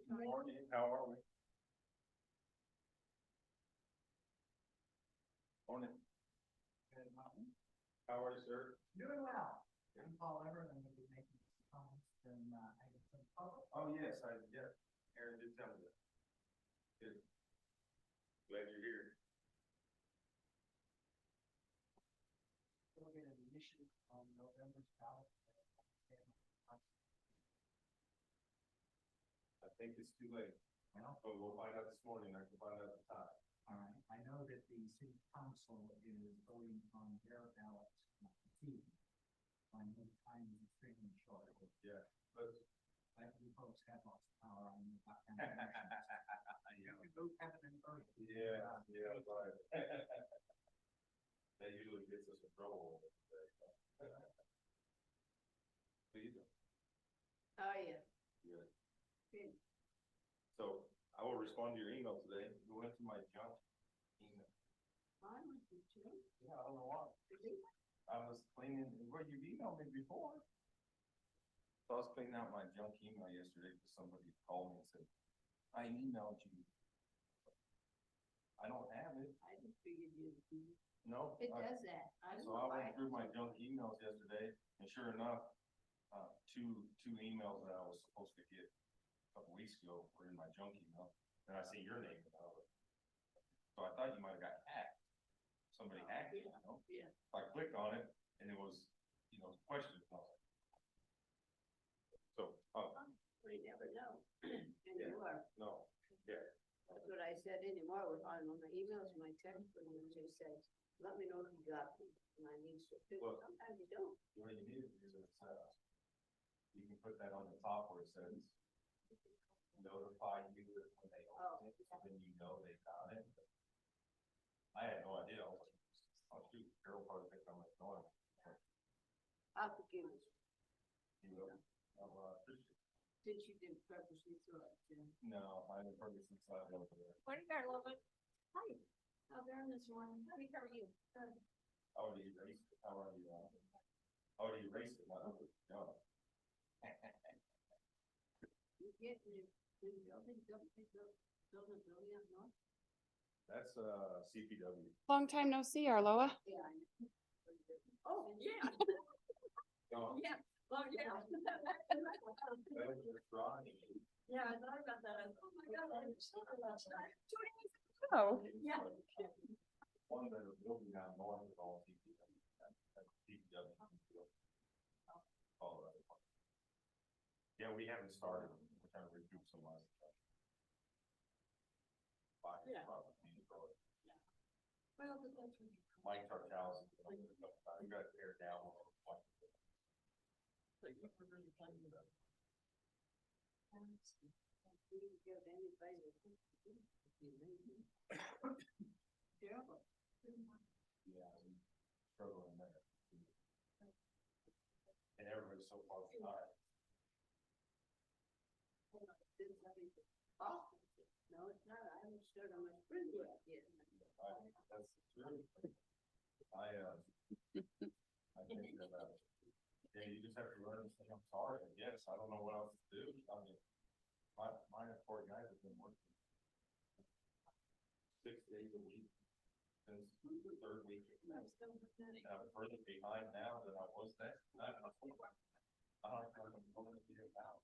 Morning, how are we? Morning. How are you, sir? Doing well. I'm Paul Everett. I'm going to be making some comments from Item Public. Oh, yes, Aaron did tell me that. Good. Glad you're here. We'll get an initiative on November's ballot. I think it's too late. Well, But we'll find out this morning. I can find out the time. all right. I know that the city council is voting on their ballot this evening. I know the time is extremely short. Yeah, but But you folks have lots of power on you. You can vote heaven and earth. yeah, right. That usually gets us in trouble. Please. Oh, yeah. Good. Good. So I will respond to your email today. You went to my junk email. I went to two. Yeah, I don't know why. Did you? I was cleaning, well, you've emailed me before. So I was cleaning out my junk email yesterday because somebody called me and said, I emailed you. I don't have it. I just figured you. No. It does that. I don't So know I why. went through my junk emails yesterday and sure enough, two emails that I was supposed to get a couple weeks ago were in my junk email. And I see your name. So I thought you might have got hacked. Somebody hacked it, you know? Yeah. I clicked on it and it was, questions. So, We never know. And Yeah. you are. no, yeah, That's what I said anymore with on my emails, my text, when you just said, let me know if you got me. And I need to, Well- sometimes you don't. the way you need it is it's, you can put that on the top where it says notify you when they open it, so then you know they got it. I had no idea. I was like, oh shoot, Carol probably think I'm ignoring it. I'll forgive you. You will? Appreciate it. Since you did purposely throw it, Jim. No, I haven't heard it since I was over there. Morning, Darla. Hi. How's Aaron this morning? How are you? Good. I already erased it. I already erased it. No. You get your building up north? That's, CPW. Long time no see, Arloa. Yeah. Oh, yeah. No, Yeah. Oh, yeah. that was just Ronnie. Yeah, I thought about that. I thought, oh my God, I was thinking about that. Oh. Yeah. One that are building down north is all CPW. That's CPW. All right. Yeah, we haven't started. We're trying to recoup some last. Yeah. Well, Well, but that's what you. Mike Tartell's, we got to tear it down. Like, what we're really talking about. We didn't give anybody the. Terrible. Yeah, I'm struggling there. And everybody's so far behind. No, it's not. I haven't started on my sprint yet. That's true. I think that, yeah, you just have to learn to say, I'm sorry, I guess, I don't know what else to do. I mean, my poor guys have been working 6 days a week since the third week. And I'm further behind now than I was then. I don't know if I'm going to be about.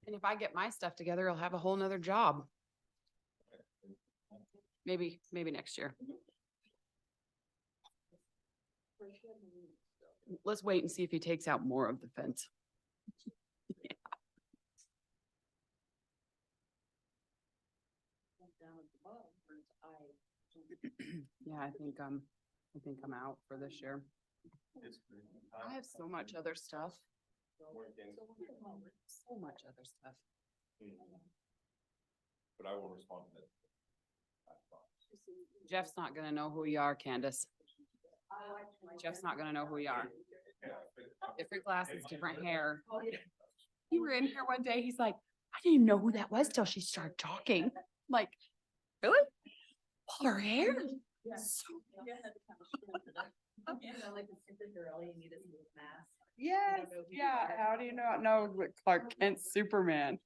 And if I get my stuff together, I'll have a whole nother job. Maybe next year. Let's wait and see if he takes out more of the fence. Yeah, I think I'm out for this year. It's I have so much other stuff. working, So much other stuff. but I will respond to that. Jeff's not gonna know who you are, Candace. Jeff's not gonna know who you are. Different glasses, different hair. You were in here one day, he's like, I didn't even know who that was till she started talking. Like, really? Well, her hair? So- Yes, yeah, how do you not know Clark Kent's Superman?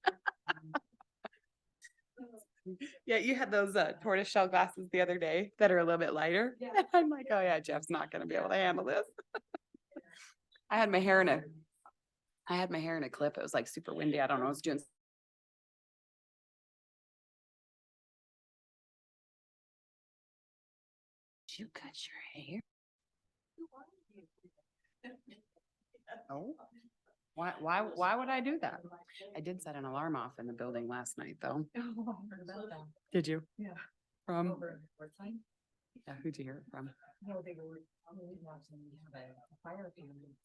Yeah, you had those tortoise shell glasses the other day that are a little bit lighter. I'm like, oh yeah, Jeff's not gonna be able to handle this. I had my hair in a clip. It was like super windy. I don't know. I was doing. Did you cut your hair? Oh, why would I do that? I did set an alarm off in the building last night, though. Did you? Yeah. From, Over Portside? yeah, who'd you hear it from? No, they were probably watching, we have a fire family.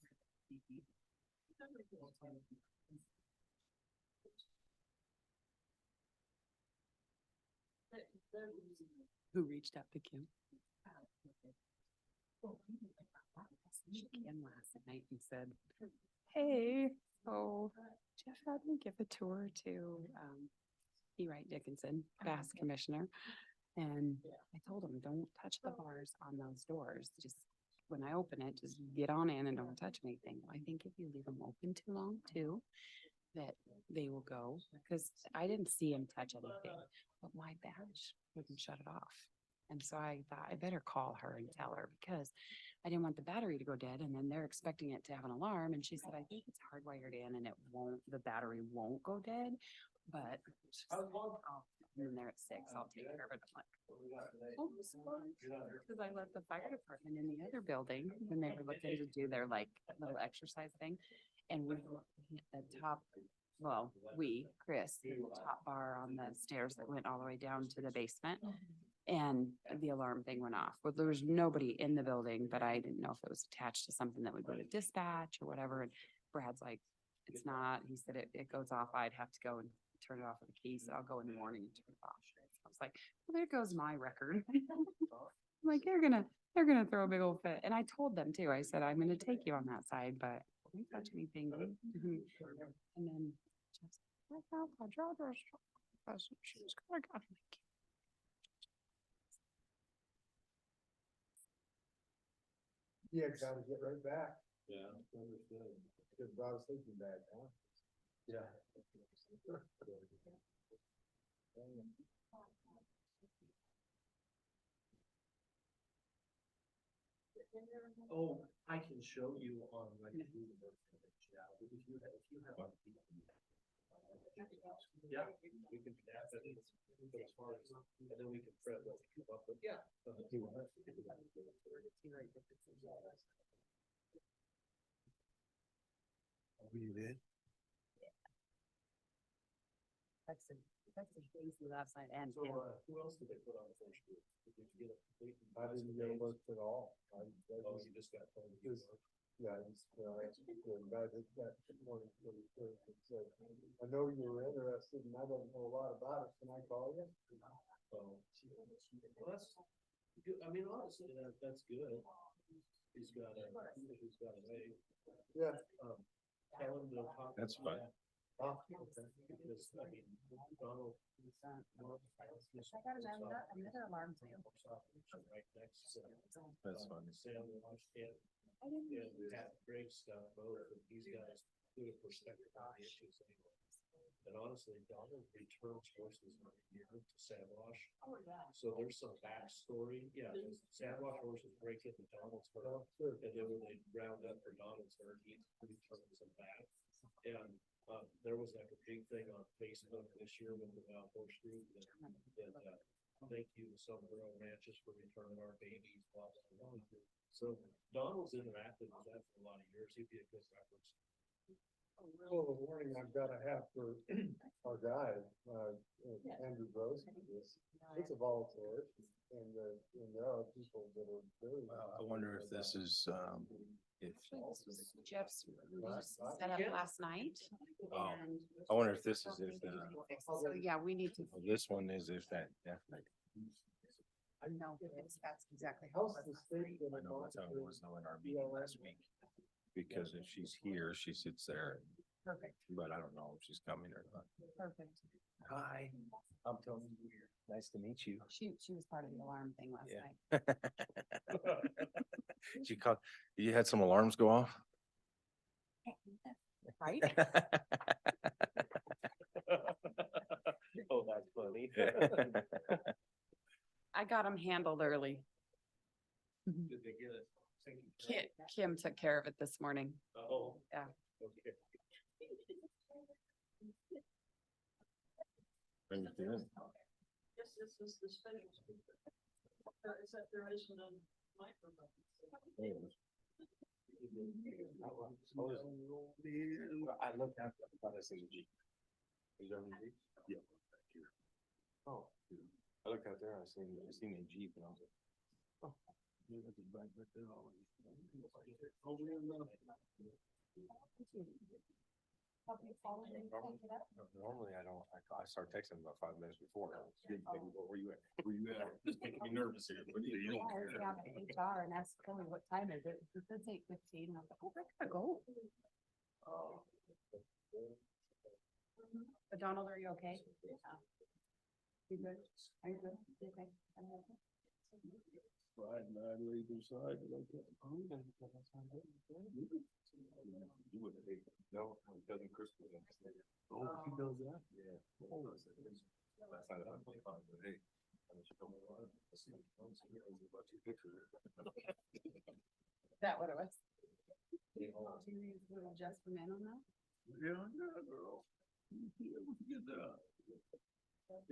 Who reached out to Kim? Kim last night and said, hey, so Jeff had me give a tour to, E. Wright Dickinson, Bass Commissioner. And I told him, don't touch the bars on those doors. Just when I open it, just get on in and don't touch anything. I think if you leave them open too long too, that they will go, because I didn't see him touch anything, but my badge wouldn't shut it off. And so I thought I better call her and tell her, because I didn't want the battery to go dead and then they're expecting it to have an alarm. And she said, I think it's hardwired in and the battery won't go dead, but she's like, "Oh, I'm in there at 6, I'll take care of it." I'm like, oh, because I let the fire department in the other building when they were looking to do their like little exercise thing. And we hit the top, well, Chris, hit the top bar on the stairs that went all the way down to the basement. And the alarm thing went off. Well, there was nobody in the building, but I didn't know if it was attached to something that would go to dispatch or whatever. And Brad's like, it's not. He said it goes off. I'd have to go and turn it off with a key. So I'll go in the morning and turn it off. I was like, well, there goes my record. I'm like, they're gonna throw a big old fit. And I told them too. I said, I'm gonna take you on that side, but don't touch anything. And then just like that, my driver's she was gonna go. Yeah, gotta get right back. Yeah, understood. Cause I was thinking back, huh? Yeah. Oh, I can show you on like. Google Earth image, yeah, but if you have. Yeah, we can, but as far as, and then we can prep what we come up with, yeah. You did? That's the Daisy last night and So, Kim. who else did they put on the first group? Did you get a complete? I didn't get a look at all. Oh, you just got told. to Just- get one. Yeah, I just, I did that morning, said, I know you were interested and I don't know a lot about it. Can I call you? Oh, well, that's good. I mean, honestly, that's good. He's got a way. Yeah. Tell him to talk. That's about fine. that. Oh, Because, I mean, Donald. Another alarm thing. Right next to. That's fine. Sam and Pat Greg's stuff both, and he's got a good perspective on the issues anyway. And honestly, Donald returns horses every year to Sandwash. Oh, yeah. So there's some backstory, yeah, Sandwash horses break into Donald's herd, and then when they round up for Donald's herd, he returns them back. And, there was like a big thing on Facebook this year with the Wild Horse Group that, thank you to some of our ranches for returning our babies, blah, blah, blah. So Donald's interacted with that for a lot of years, he'd be a good reference. well, the warning I've gotta have for our guy, Andrew Gross, it's a volatile issue. And there are people that are very. I wonder if this is, if, This was Jeff's set up last night. Oh. And I wonder if this is if, so, yeah, we need to. this one is if that definitely. No, that's exactly how. How's it the was. state I know that's how it was though in our meeting last week. Because if she's here, she sits there, Perfect, but I don't know if she's coming or not. perfect. Hi, I'm Tony. Nice to meet you. She was part of the alarm thing last Yeah. night. Did you call, you had some alarms go off? Right? Oh, that's funny. I got them handled early. Did they get it? Kim took care of it this morning. Oh. Yeah. Okay. Yes, this is the special speaker. Except there isn't a microphone. I looked at, I thought I seen a Jeep. Is there a Jeep? Yeah. Oh, I looked out there, I seen a Jeep and I was like, oh. Maybe that's his bike right there. Normally I don't, I start texting about 5 minutes before. Where you at? Where you at? Just making me nervous here. But you don't care. HR and asked Kelly, what time is it? He says 8:15. I was like, oh, I gotta go. But Donald, are you okay? You good? Are you good? You okay? Right, nine leaves inside, but okay. You would have, no, my cousin Chris was in. Oh, he does that? Yeah. Last night I was like, but hey. That what it was? Little just for men on that? Yeah, yeah, girl. Yeah, we can get that. You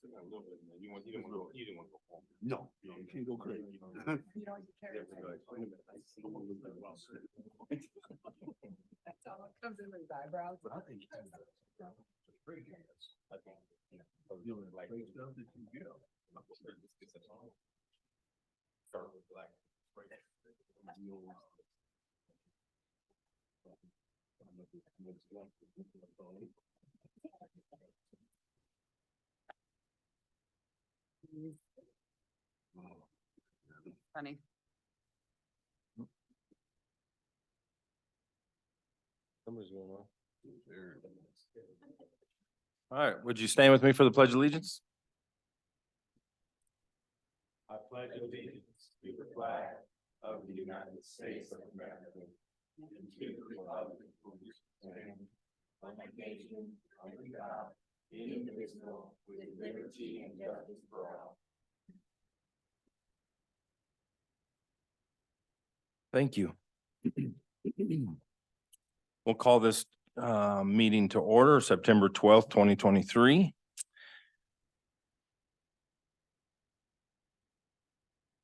didn't want to go home. No, you can't go crazy. You know, you carry. That's all that comes in his eyebrows. But I think it's pretty good. I think, you know, like stuff that you get. Start with black. Funny. Somebody's going on. All right, would you stand with me for the Pledge of Allegiance? I pledge allegiance to the flag of the United States of America and to the republic for which it stands, one nation, under God, indivisible, with liberty and justice for all. Thank you. We'll call this meeting to order, September 12th, 2023.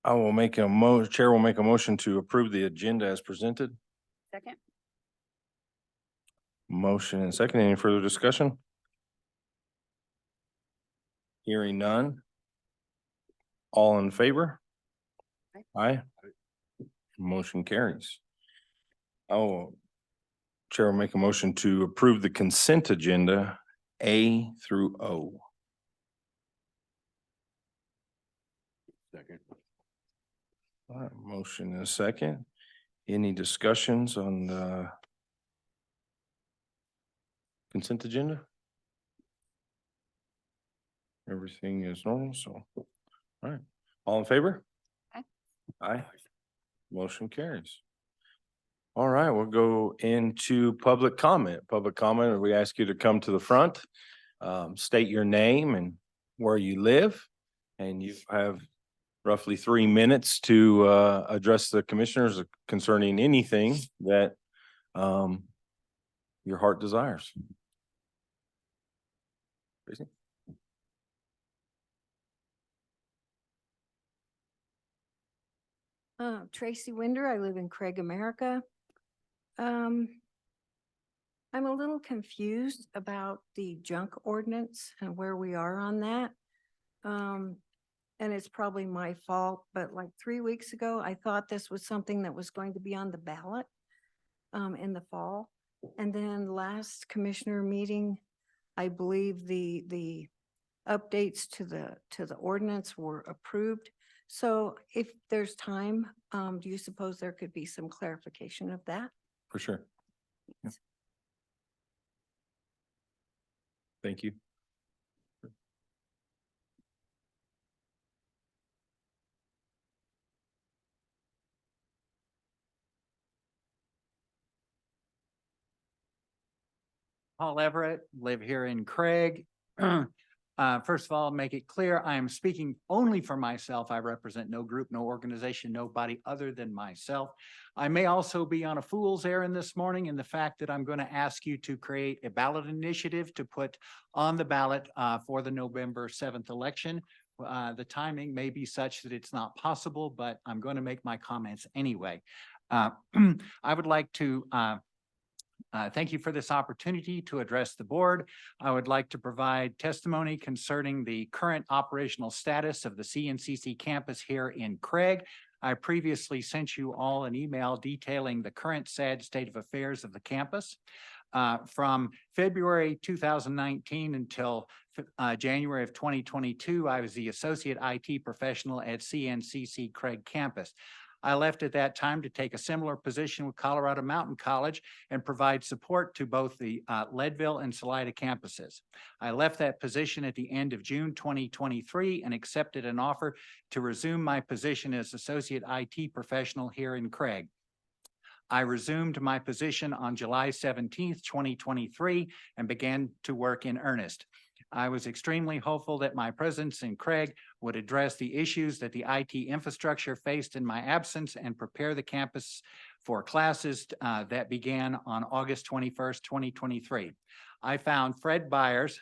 I will make a Chair will make a motion to approve the agenda as presented. Second? Motion and second. Any further discussion? Hearing none. All in favor? Aye. Motion carries. Chair will make a motion to approve the consent agenda A through O. Second. All right, motion and a second. Any discussions on the consent agenda? Everything is normal, so, all right, all in favor? Aye. Aye. Motion carries. All right, we'll go into public comment. Public comment, we ask you to come to the front, state your name and where you live, and you have roughly 3 minutes to address the commissioners concerning anything that your heart desires. Tracy? Tracy Winder, I live in Craig, America. I'm a little confused about the junk ordinance and where we are on that. And it's probably my fault, but like 3 weeks ago, I thought this was something that was going to be on the ballot in the fall. And then last commissioner meeting, I believe the updates to the ordinance were approved. So if there's time, do you suppose there could be some clarification of that? For sure. Yeah. Thank you. Paul Everett, live here in Craig. First of all, make it clear, I am speaking only for myself. I represent no group, no organization, nobody other than myself. I may also be on a fool's errand this morning in the fact that I'm going to ask you to create a ballot initiative to put on the ballot for the November 7th election. The timing may be such that it's not possible, but I'm going to make my comments anyway. I would like to thank you for this opportunity to address the board. I would like to provide testimony concerning the current operational status of the CNCC campus here in Craig. I previously sent you all an email detailing the current sad state of affairs of the campus. From February 2019 until January of 2022, I was the associate IT professional at CNCC Craig campus. I left at that time to take a similar position with Colorado Mountain College and provide support to both the Leadville and Salida campuses. I left that position at the end of June 2023 and accepted an offer to resume my position as associate IT professional here in Craig. I resumed my position on July 17th, 2023, and began to work in earnest. I was extremely hopeful that my presence in Craig would address the issues that the IT infrastructure faced in my absence and prepare the campus for classes that began on August 21st, 2023. I found Fred Byers,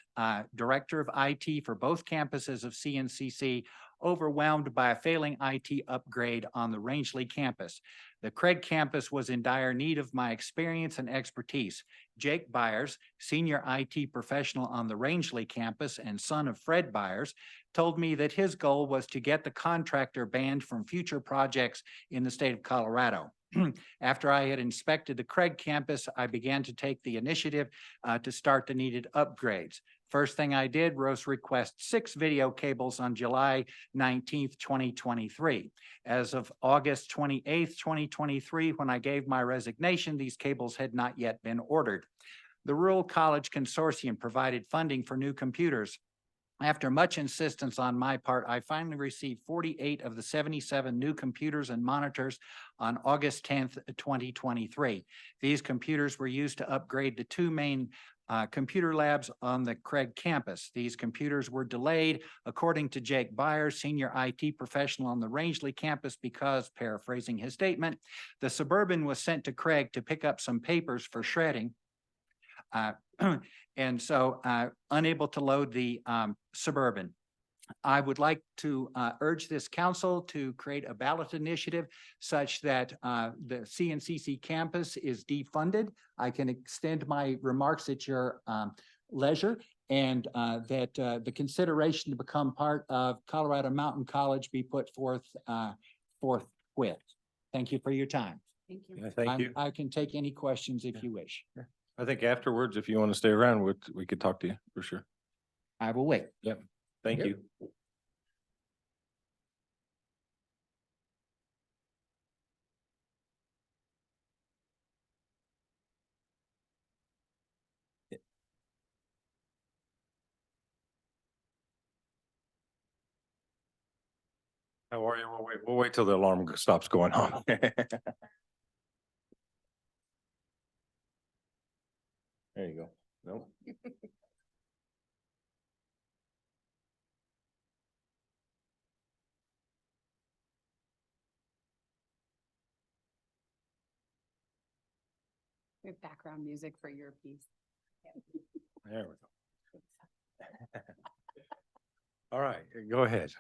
Director of IT for both campuses of CNCC, overwhelmed by a failing IT upgrade on the Rangeley campus. The Craig campus was in dire need of my experience and expertise. Jake Byers, senior IT professional on the Rangeley campus and son of Fred Byers, told me that his goal was to get the contractor banned from future projects in the state of Colorado. After I had inspected the Craig campus, I began to take the initiative to start the needed upgrades. First thing I did was request 6 video cables on July 19th, 2023. As of August 28th, 2023, when I gave my resignation, these cables had not yet been ordered. The Rural College Consortium provided funding for new computers. After much insistence on my part, I finally received 48 of the 77 new computers and monitors on August 10th, 2023. These computers were used to upgrade the 2 main computer labs on the Craig campus. These computers were delayed, according to Jake Byers, senior IT professional on the Rangeley campus, because, paraphrasing his statement, the Suburban was sent to Craig to pick up some papers for shredding. And so unable to load the Suburban. I would like to urge this council to create a ballot initiative such that the CNCC campus is defunded. I can extend my remarks at your leisure, and that the consideration to become part of Colorado Mountain College be put forth forthwith. Thank you for your time. Thank you. Yeah, thank you. I can take any questions if you wish. I think afterwards, if you want to stay around, we could talk to you for sure. I will wait. Yep. Thank Yep. you. How are you? We'll wait till the alarm stops going on. There you go. Nope. We have background music for your piece. There we go. All right, go ahead.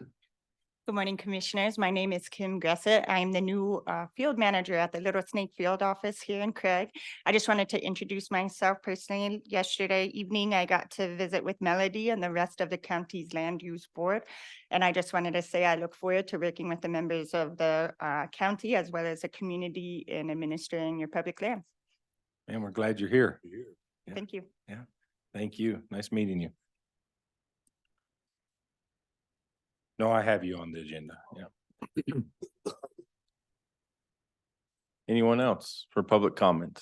Good morning, Commissioners. My name is Kim Gressett. I'm the new field manager at the Little Snake Field Office here in Craig. I just wanted to introduce myself personally. Yesterday evening, I got to visit with Melody and the rest of the county's land use board. And I just wanted to say I look forward to working with the members of the county as well as the community in administering your public lands. And we're glad you're here. Yeah. Thank you. Yeah, thank you. Nice meeting you. No, I have you on the agenda. Yeah. Anyone else for public comment?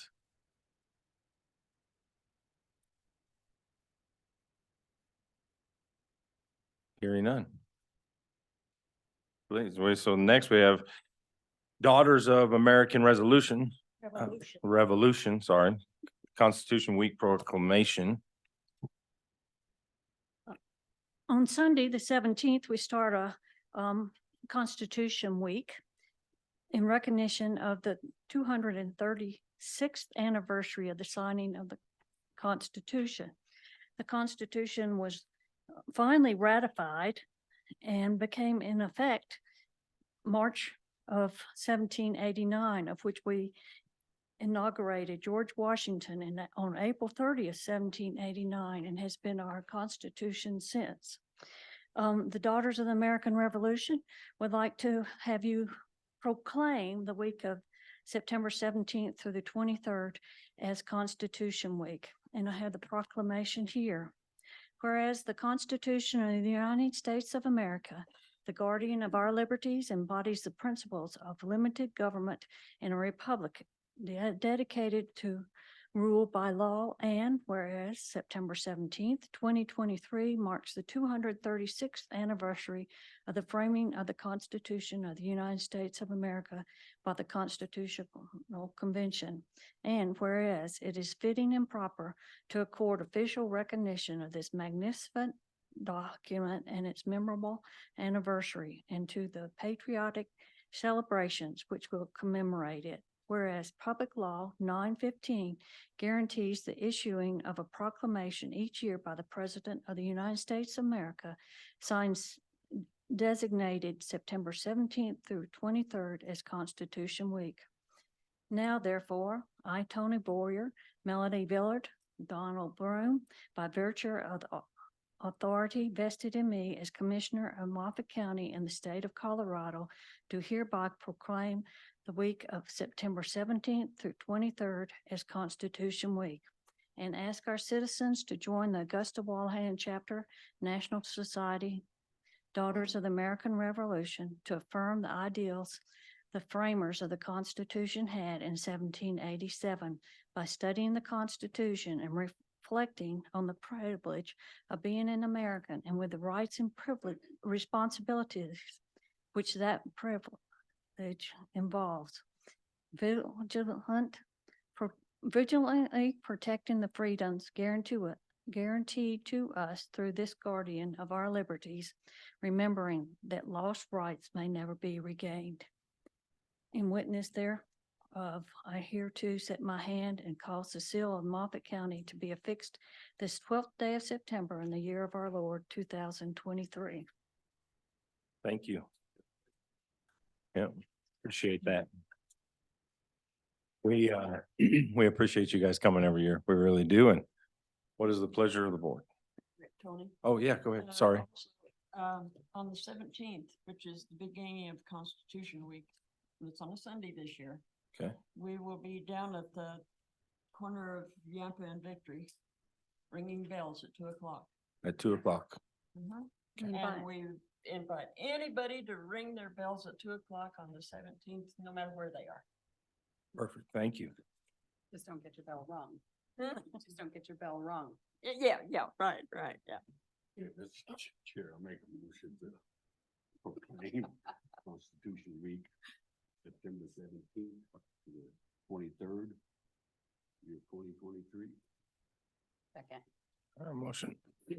Hearing none. Please, so next we have Daughters of American Revolution, sorry, Constitution Week proclamation. On Sunday, the 17th, we start a Constitution Week in recognition of the 236th anniversary of the signing of the Constitution. The Constitution was finally ratified and became in effect March of 1789, of which we inaugurated George Washington on April 30th, 1789, and has been our Constitution since. The Daughters of the American Revolution would like to have you proclaim the week of September 17th through the 23rd as Constitution Week. And I have the proclamation here. Whereas the Constitution of the United States of America, the guardian of our liberties, embodies the principles of limited government in a republic dedicated to rule by law, and whereas September 17th, 2023 marks the 236th anniversary of the framing of the Constitution of the United States of America by the Constitutional Convention, and whereas it is fitting and proper to accord official recognition of this magnificent document and its memorable anniversary, and to the patriotic celebrations which will commemorate it. Whereas Public Law 915 guarantees the issuing of a proclamation each year by the President of the United States of America, signs designated September 17th through 23rd as Constitution Week. Now, therefore, I, Tony Boyer, Melody Villard, Donald Broom, by virtue of the authority vested in me as Commissioner of Moffett County in the state of Colorado, do hereby proclaim the week of September 17th through 23rd as Constitution Week, and ask our citizens to join the Augusta Walhaven Chapter National Society Daughters of the American Revolution to affirm the ideals the framers of the Constitution had in 1787 by studying the Constitution and reflecting on the privilege of being an American, and with the rights and responsibilities which that privilege involves. Vigilantly protecting the freedoms guaranteed to us through this guardian of our liberties, remembering that lost rights may never be regained. In witness thereof, I hereto set my hand and cause the seal of Moffett County to be affixed this 12th day of September in the year of our Lord, 2023. Thank you. Yeah, appreciate that. We we appreciate you guys coming every year. We really do. And what is the pleasure of the board? Tony. Oh, yeah, go ahead. Sorry. On the 17th, which is the beginning of Constitution Week, and it's on a Sunday this year. Okay. We will be down at the corner of Yampa and Victory, ringing bells at 2:00. At 2:00. And we invite anybody to ring their bells at 2:00 on the 17th, no matter where they are. Perfect. Thank you. Just don't get your bell wrong. Just don't get your bell wrong. Yeah, right, yeah. Yeah, that's Chair, I'll make a motion to proclaim Constitution Week, September 17th to the 23rd, year 2023. Second.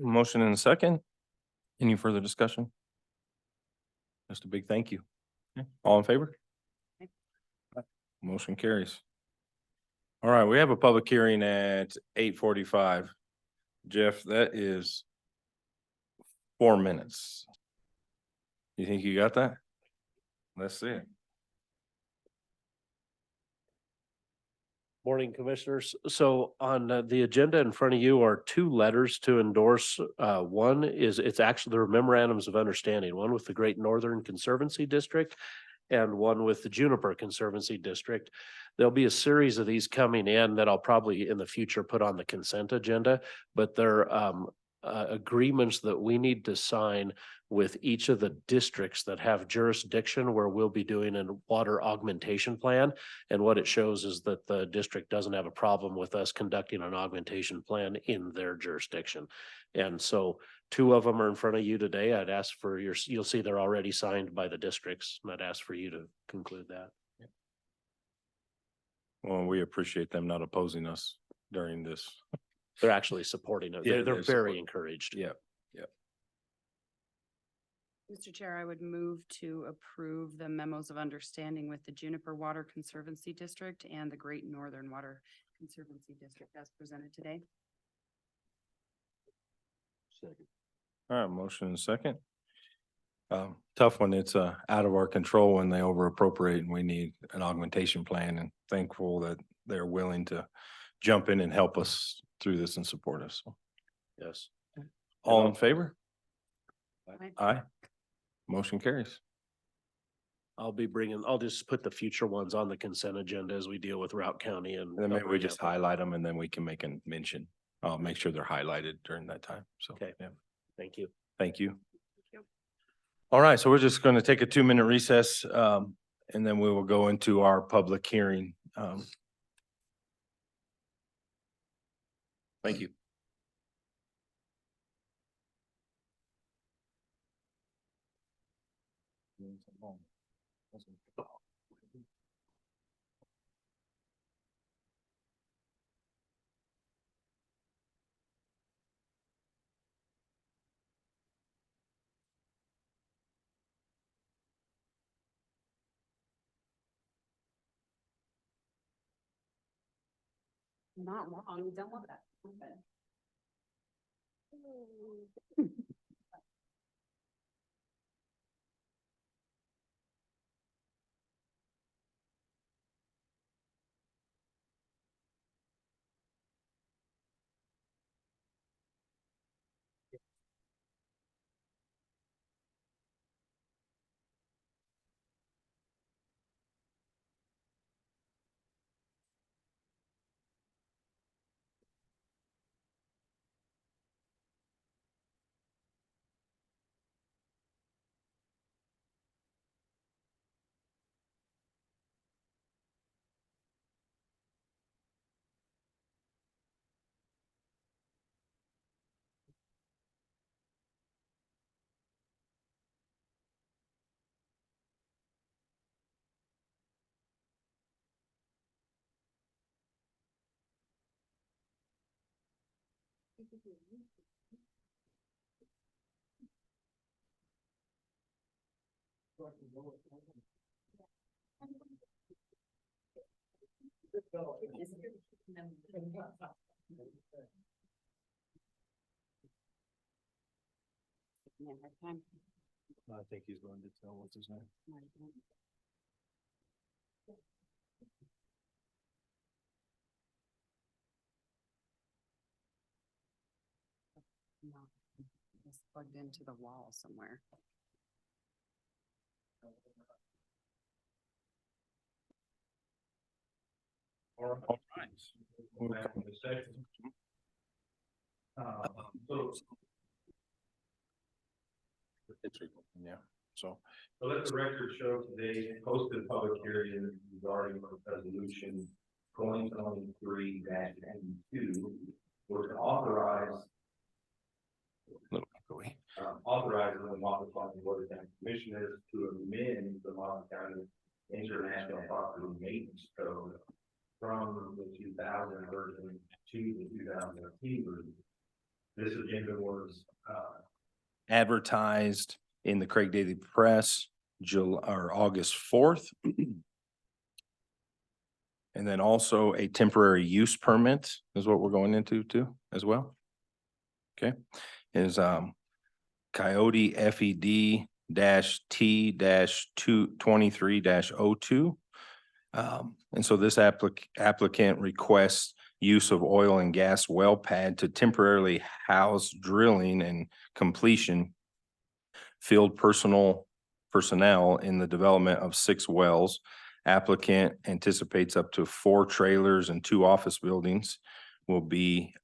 Motion and a second. Any further discussion? Just a big thank you. All in favor? Motion carries. All right, we have a public hearing at 8:45. Jeff, that is 4 minutes. You think you got that? Let's see it. Morning, Commissioners. So on the agenda in front of you are two letters to endorse. One is, it's actually the memorandums of understanding, one with the Great Northern Conservancy District and one with the Juniper Conservancy District. There'll be a series of these coming in that I'll probably in the future put on the consent agenda, but they're agreements that we need to sign with each of the districts that have jurisdiction where we'll be doing a water augmentation plan. And what it shows is that the district doesn't have a problem with us conducting an augmentation plan in their jurisdiction. And so two of them are in front of you today. I'd ask for you'll see they're already signed by the districts. And I'd ask for you to conclude that. Well, we appreciate them not opposing us during this. They're actually supporting it. Yeah, They're they're very encouraged. Yeah. Mr. Chair, I would move to approve the memos of understanding with the Juniper Water Conservancy District and the Great Northern Water Conservancy District as presented today. Second. All right, motion and second. Tough one. It's out of our control when they over appropriate and we need an augmentation plan, and thankful that they're willing to jump in and help us through this and support us. So, Yes. all in favor? Aye. Aye. Motion carries. I'll just put the future ones on the consent agenda as we deal with Route County and. And then maybe we just highlight them and then we can make a mention. I'll make sure they're highlighted during that time. So, Okay. yeah, Thank you. thank you. Thank you. All right, so we're just going to take a 2-minute recess, and then we will go into our public hearing. Thank you. Not wrong, don't love that. Okay. Yeah, hard time. I think he's going to tell what's his name. No, it's plugged into the wall somewhere. All right. We'll come to section. Yeah, so let the record show today posted public hearing regarding resolution 2023-92 was to authorize authorizing the Monmouth County Board of County Commissioners to amend the Monmouth County International Property Maintenance Code from the 2000 version to the 2018 version. This agenda was advertised in the Craig Daily Press, August 4th. And then also a temporary use permit is what we're going into too, as well. Okay, is Coyote FED -T-223-02. And so this applicant requests use of oil and gas well pad to temporarily house drilling and completion field personnel in the development of 6 wells. Applicant anticipates up to 4 trailers and 2 office buildings will be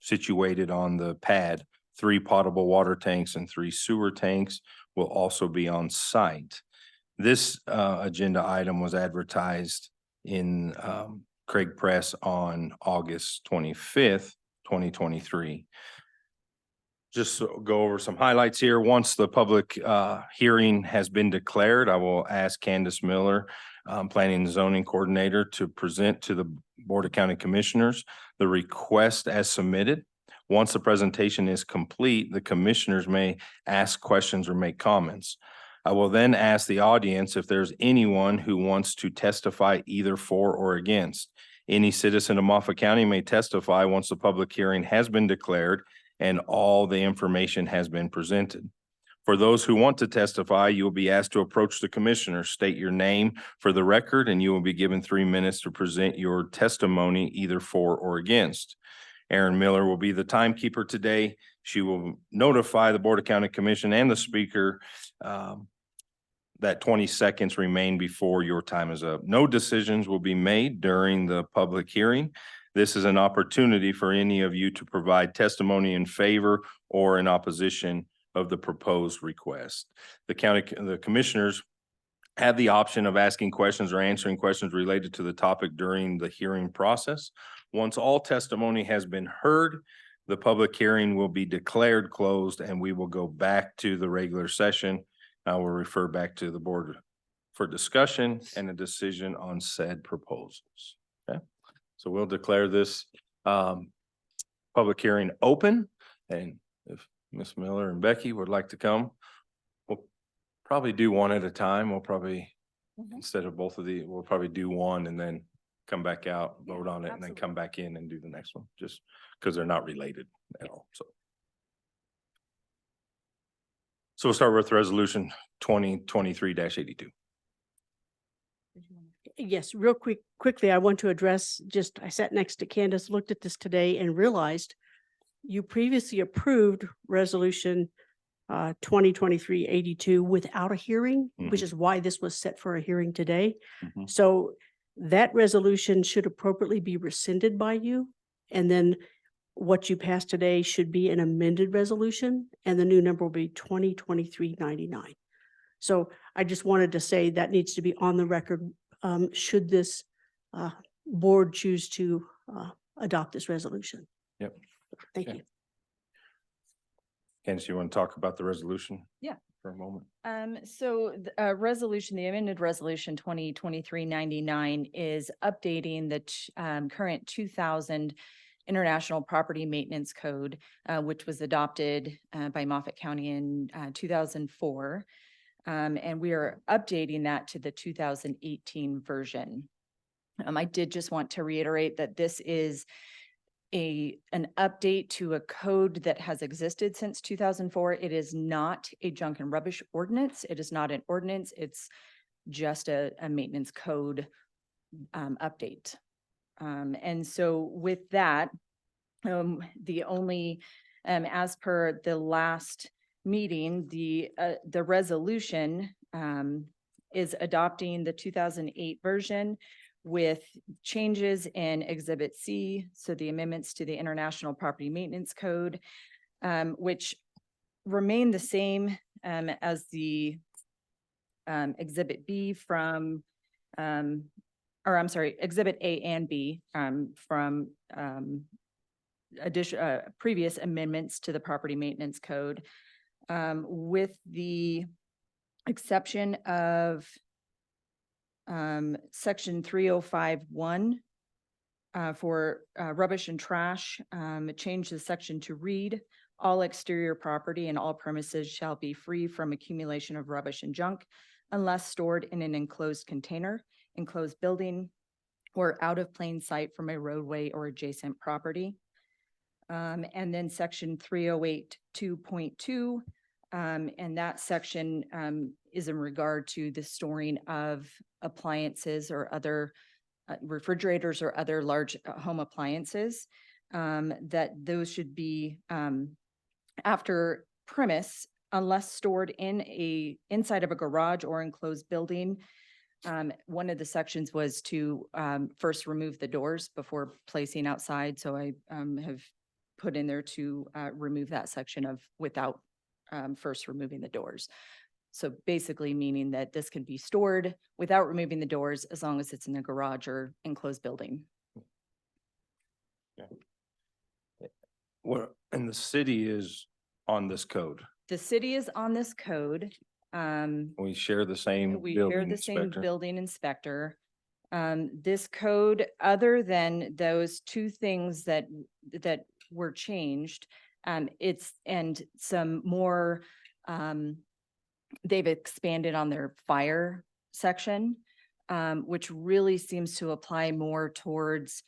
situated on the pad. 3 potable water tanks and 3 sewer tanks will also be on site. This agenda item was advertised in Craig Press on August 25th, 2023. Just go over some highlights here. Once the public hearing has been declared, I will ask Candace Miller, Planning and Zoning Coordinator, to present to the Board of County Commissioners the request as submitted Once the presentation is complete, the commissioners may ask questions or make comments. I will then ask the audience if there's anyone who wants to testify either for or against. Any citizen of Moffat County may testify once the public hearing has been declared and all the information has been presented. For those who want to testify, you will be asked to approach the commissioner, state your name for the record, and you will be given 3 minutes to present your testimony either for or against. Erin Miller will be the timekeeper today. She will notify the Board of County Commission and the speaker that 20 seconds remain before your time is up. No decisions will be made during the public hearing. This is an opportunity for any of you to provide testimony in favor or in opposition of the proposed request. The commissioners have the option of asking questions or answering questions related to the topic during the hearing process. Once all testimony has been heard, the public hearing will be declared closed and we will go back to the regular session. I will refer back to the board for discussion and a decision on said proposals. Okay, so we'll declare this public hearing open, and if Ms. Miller and Becky would like to come, we'll probably do one at a time. We'll probably, instead of both of these, we'll probably do one and then come back out, vote on it, and then come back in and do the next one, just because they're not related at all. So we'll start with resolution 2023-82. Yes, real quickly, I want to address, I sat next to Candace, looked at this today and realized you previously approved resolution 2023-82 without a hearing, which is why this was set for a hearing today. So that resolution should appropriately be rescinded by you. And then what you passed today should be an amended resolution, and the new number will be 2023-99. So I just wanted to say that needs to be on the record, should this board choose to adopt this resolution. Yep. Thank you. Candace, you want to talk about the resolution? Yeah. For a moment. So the resolution, the amended resolution 2023-99 is updating the current 2000 International Property Maintenance Code, which was adopted by Moffat County in 2004. And we are updating that to the 2018 version. I did just want to reiterate that this is an update to a code that has existed since 2004. It is not a junk and rubbish ordinance. It is not an ordinance. It's just a maintenance code update. And so with that, the only, as per the last meeting, the resolution is adopting the 2008 version with changes in Exhibit C, so the amendments to the International Property Maintenance Code, which remain the same as the Exhibit B from, Exhibit A and B from previous amendments to the Property Maintenance Code, with the exception of section 305.1 for rubbish and trash. Change the section to read, all exterior property and all premises shall be free from accumulation of rubbish and junk unless stored in an enclosed container, enclosed building, or out of plain sight from a roadway or adjacent property. And then section 308.2.2, and that section is in regard to the storing of appliances or other refrigerators or other large home appliances, that those should be after premise unless stored inside of a garage or enclosed building. One of the sections was to first remove the doors before placing outside. So I have put in there to remove that section of without first removing the doors. So basically meaning that this can be stored without removing the doors as long as it's in a garage or enclosed building. Yeah. Well, and the city is on this code. The city is on this code. We share the same We building share the same inspector. building inspector. This code, other than those two things that were changed. And some more, they've expanded on their fire section, which really seems to apply more towards,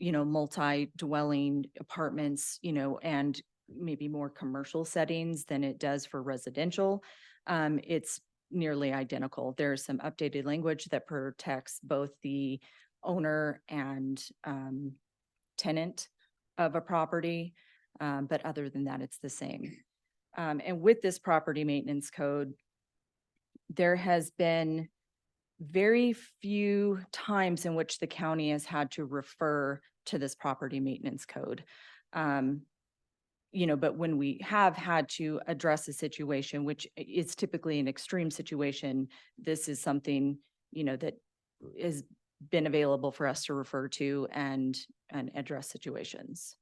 multi-dwelling apartments, and maybe more commercial settings than it does for residential. It's nearly identical. There's some updated language that protects both the owner and tenant of a property. But other than that, it's the same. And with this property maintenance code, there has been very few times in which the county has had to refer to this property maintenance code. But when we have had to address a situation, which is typically an extreme situation, this is something, that has been available for us to refer to and address situations.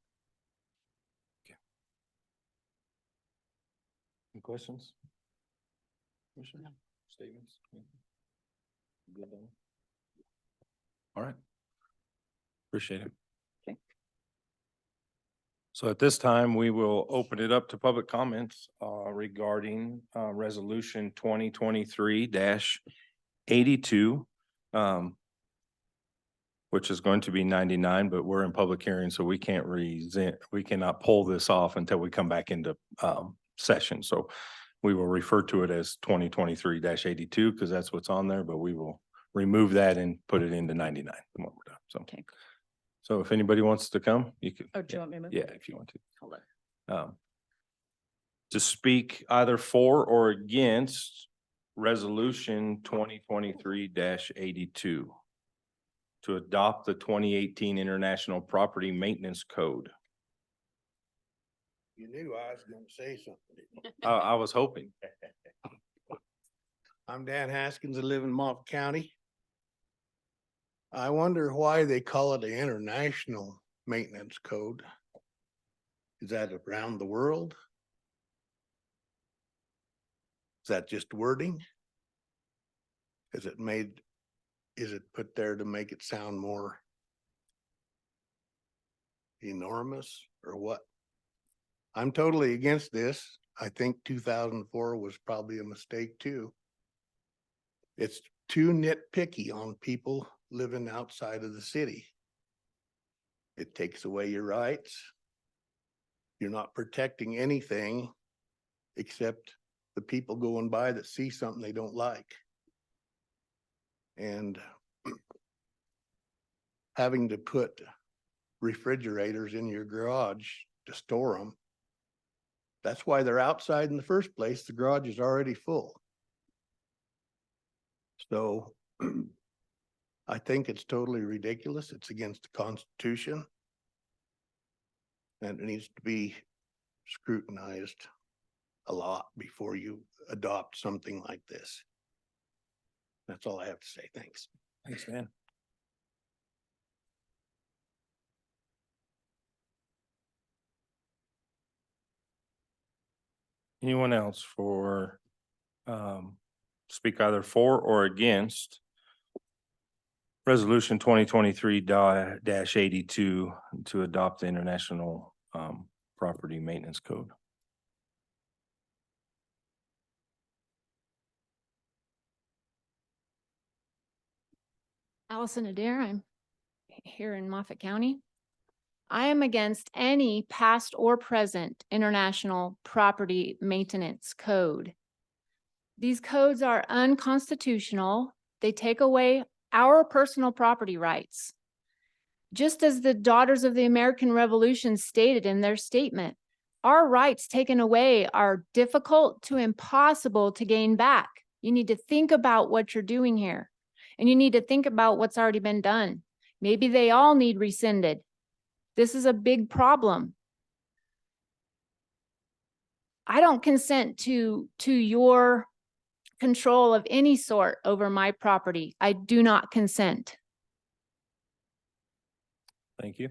Any questions? Commissioner? Statements? Good done. All right. Appreciate it. Okay. So at this time, we will open it up to public comments regarding resolution 2023-82. Which is going to be 99, but we're in public hearing, so we cannot pull this off until we come back into session. So we will refer to it as 2023-82 because that's what's on there, but we will remove that and put it into 99 when we're done. So, Okay. So if anybody wants to come, you can. Oh, do you want me to move? Yeah, if you want to. Hold on. To speak either for or against resolution 2023-82. To adopt the 2018 International Property Maintenance Code. You knew I was gonna say something. I was hoping. I'm Dan Haskins. I live in Moffett County. I wonder why they call it the International Maintenance Code. Is that around the world? Is that just wording? Is it put there to make it sound more enormous or what? I'm totally against this. I think 2004 was probably a mistake too. It's too nitpicky on people living outside of the city. It takes away your rights. You're not protecting anything except the people going by that see something they don't like. And having to put refrigerators in your garage to store them, that's why they're outside in the first place. The garage is already full. So I think it's totally ridiculous. It's against the Constitution. And it needs to be scrutinized a lot before you adopt something like this. That's all I have to say. Thanks. Thanks, Dan. Anyone else for speak either for or against resolution 2023-82 to adopt the International Property Maintenance Code? Allison Adair, I'm here in Moffett County. I am against any past or present international property maintenance code. These codes are unconstitutional. They take away our personal property rights. Just as the Daughters of the American Revolution stated in their statement, our rights taken away are difficult to impossible to gain back. You need to think about what you're doing here. And you need to think about what's already been done. Maybe they all need rescinded. This is a big problem. I don't consent to your control of any sort over my property. I do not consent. Thank you.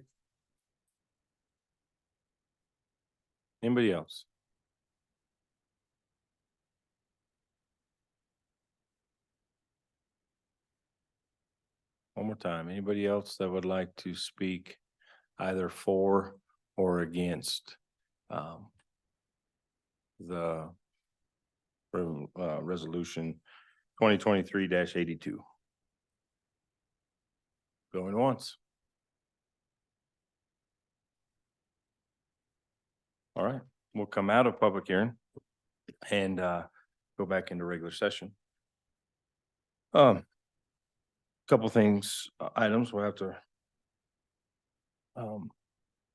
Anybody else? One more time. Anybody else that would like to speak either for or against the resolution 2023-82? Going once. All right, we'll come out of public hearing and go back into regular session. Couple things, items, we'll have to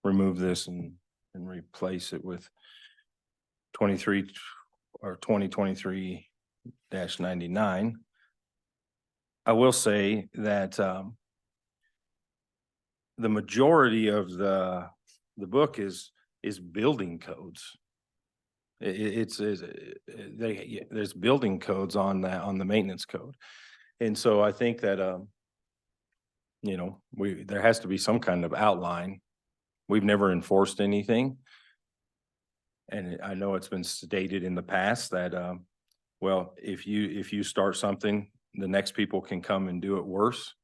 remove this and replace it with 23 or 2023-99. I will say that the majority of the book is building codes. There's building codes on that, on the maintenance code. And so I think that, you know, there has to be some kind of outline. We've never enforced anything. And I know it's been stated in the past that, well, if you start something, the next people can come and do it worse.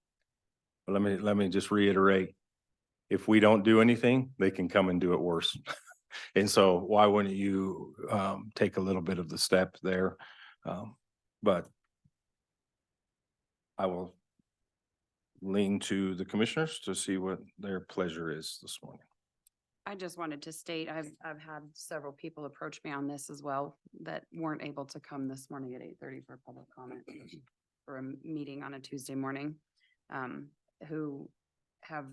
But let me just reiterate, if we don't do anything, they can come and do it worse. And so why wouldn't you take a little bit of the step there? But I will lean to the commissioners to see what their pleasure is this morning. I just wanted to state, I've had several people approach me on this as well that weren't able to come this morning at 8:30 for public comment for a meeting on a Tuesday morning, who have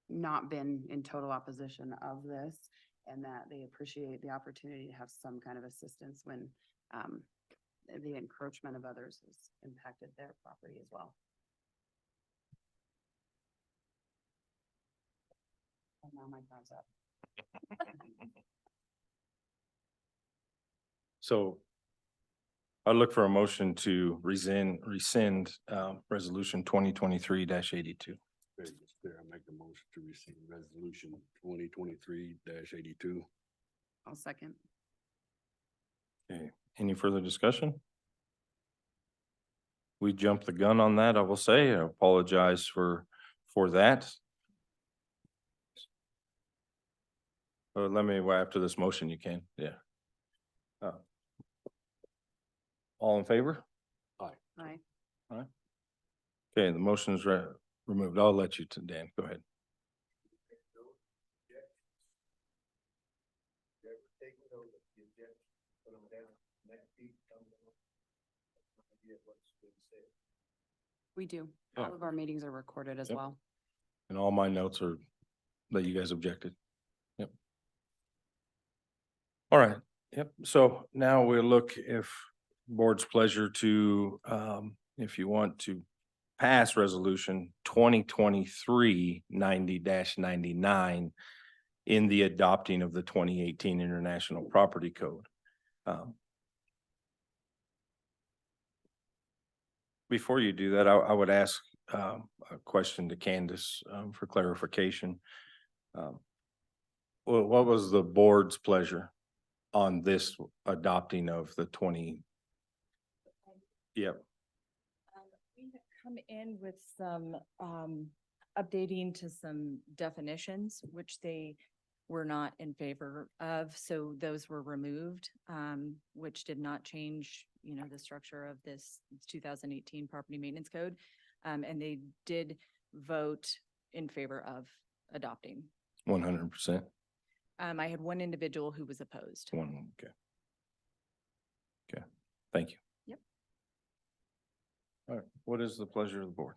not been in total opposition of this, and that they appreciate the opportunity to have some kind of assistance when the encroachment of others has impacted their property as well. And now my time's up. So I look for a motion to rescind resolution 2023-82. I make a motion to rescind resolution 2023-82. I'll second. Okay, any further discussion? We jumped the gun on that, I will say. I apologize for that. Let me, well, after this motion, you can, yeah. All in favor? Aye. All right. Okay, the motion is removed. I'll let you to Dan, go ahead. We do. Yeah. All of our meetings are recorded as Yep. well. And all my notes are that you guys objected. Yep. All right, yep. So now we'll look if board's pleasure to, if you want to pass resolution 2023-90-99 in the adopting of the 2018 International Property Code. Before you do that, I would ask a question to Candace for clarification. Well, what was the board's pleasure on this adopting of the 20? Yep. We have come in with some updating to some definitions, which they were not in favor of. So those were removed, which did not change, you know, the structure of this 2018 property maintenance code. And they did vote in favor of adopting. 100%. I had one individual who was opposed. One, okay. Okay, thank you. Yep. All right, what is the pleasure of the board?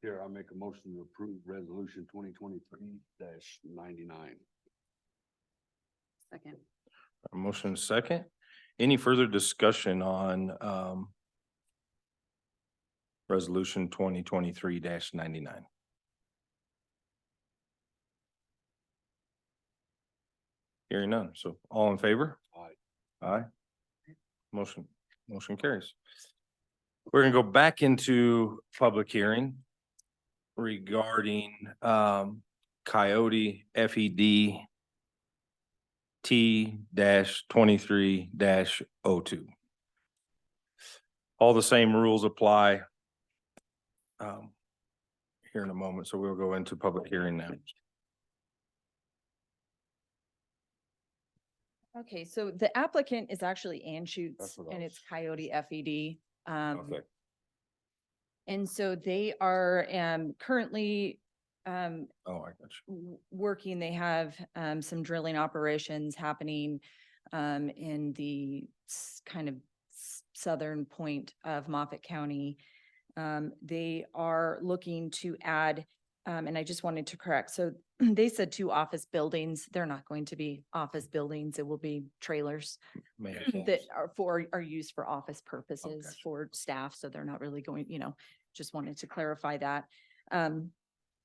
Here, I make a motion to approve resolution 2023-99. Second. A motion second. Any further discussion on resolution 2023-99? Hearing none. So all in favor? Aye. Aye. Motion carries. We're gonna go back into public hearing regarding Coyote FED T-23-02. All the same rules apply here in a moment, so we'll go into public hearing now. Okay, so the applicant is actually Anschutz That's what I and was- it's Coyote FED. Okay. And so they are currently Oh, I got you. working, they have some drilling operations happening in the kind of southern point of Moffett County. They are looking to add, and I just wanted to correct, so they said 2 office buildings. They're not going to be office buildings. It will be trailers that are used for office purposes gotcha. for staff. So they're not really going, just wanted to clarify that.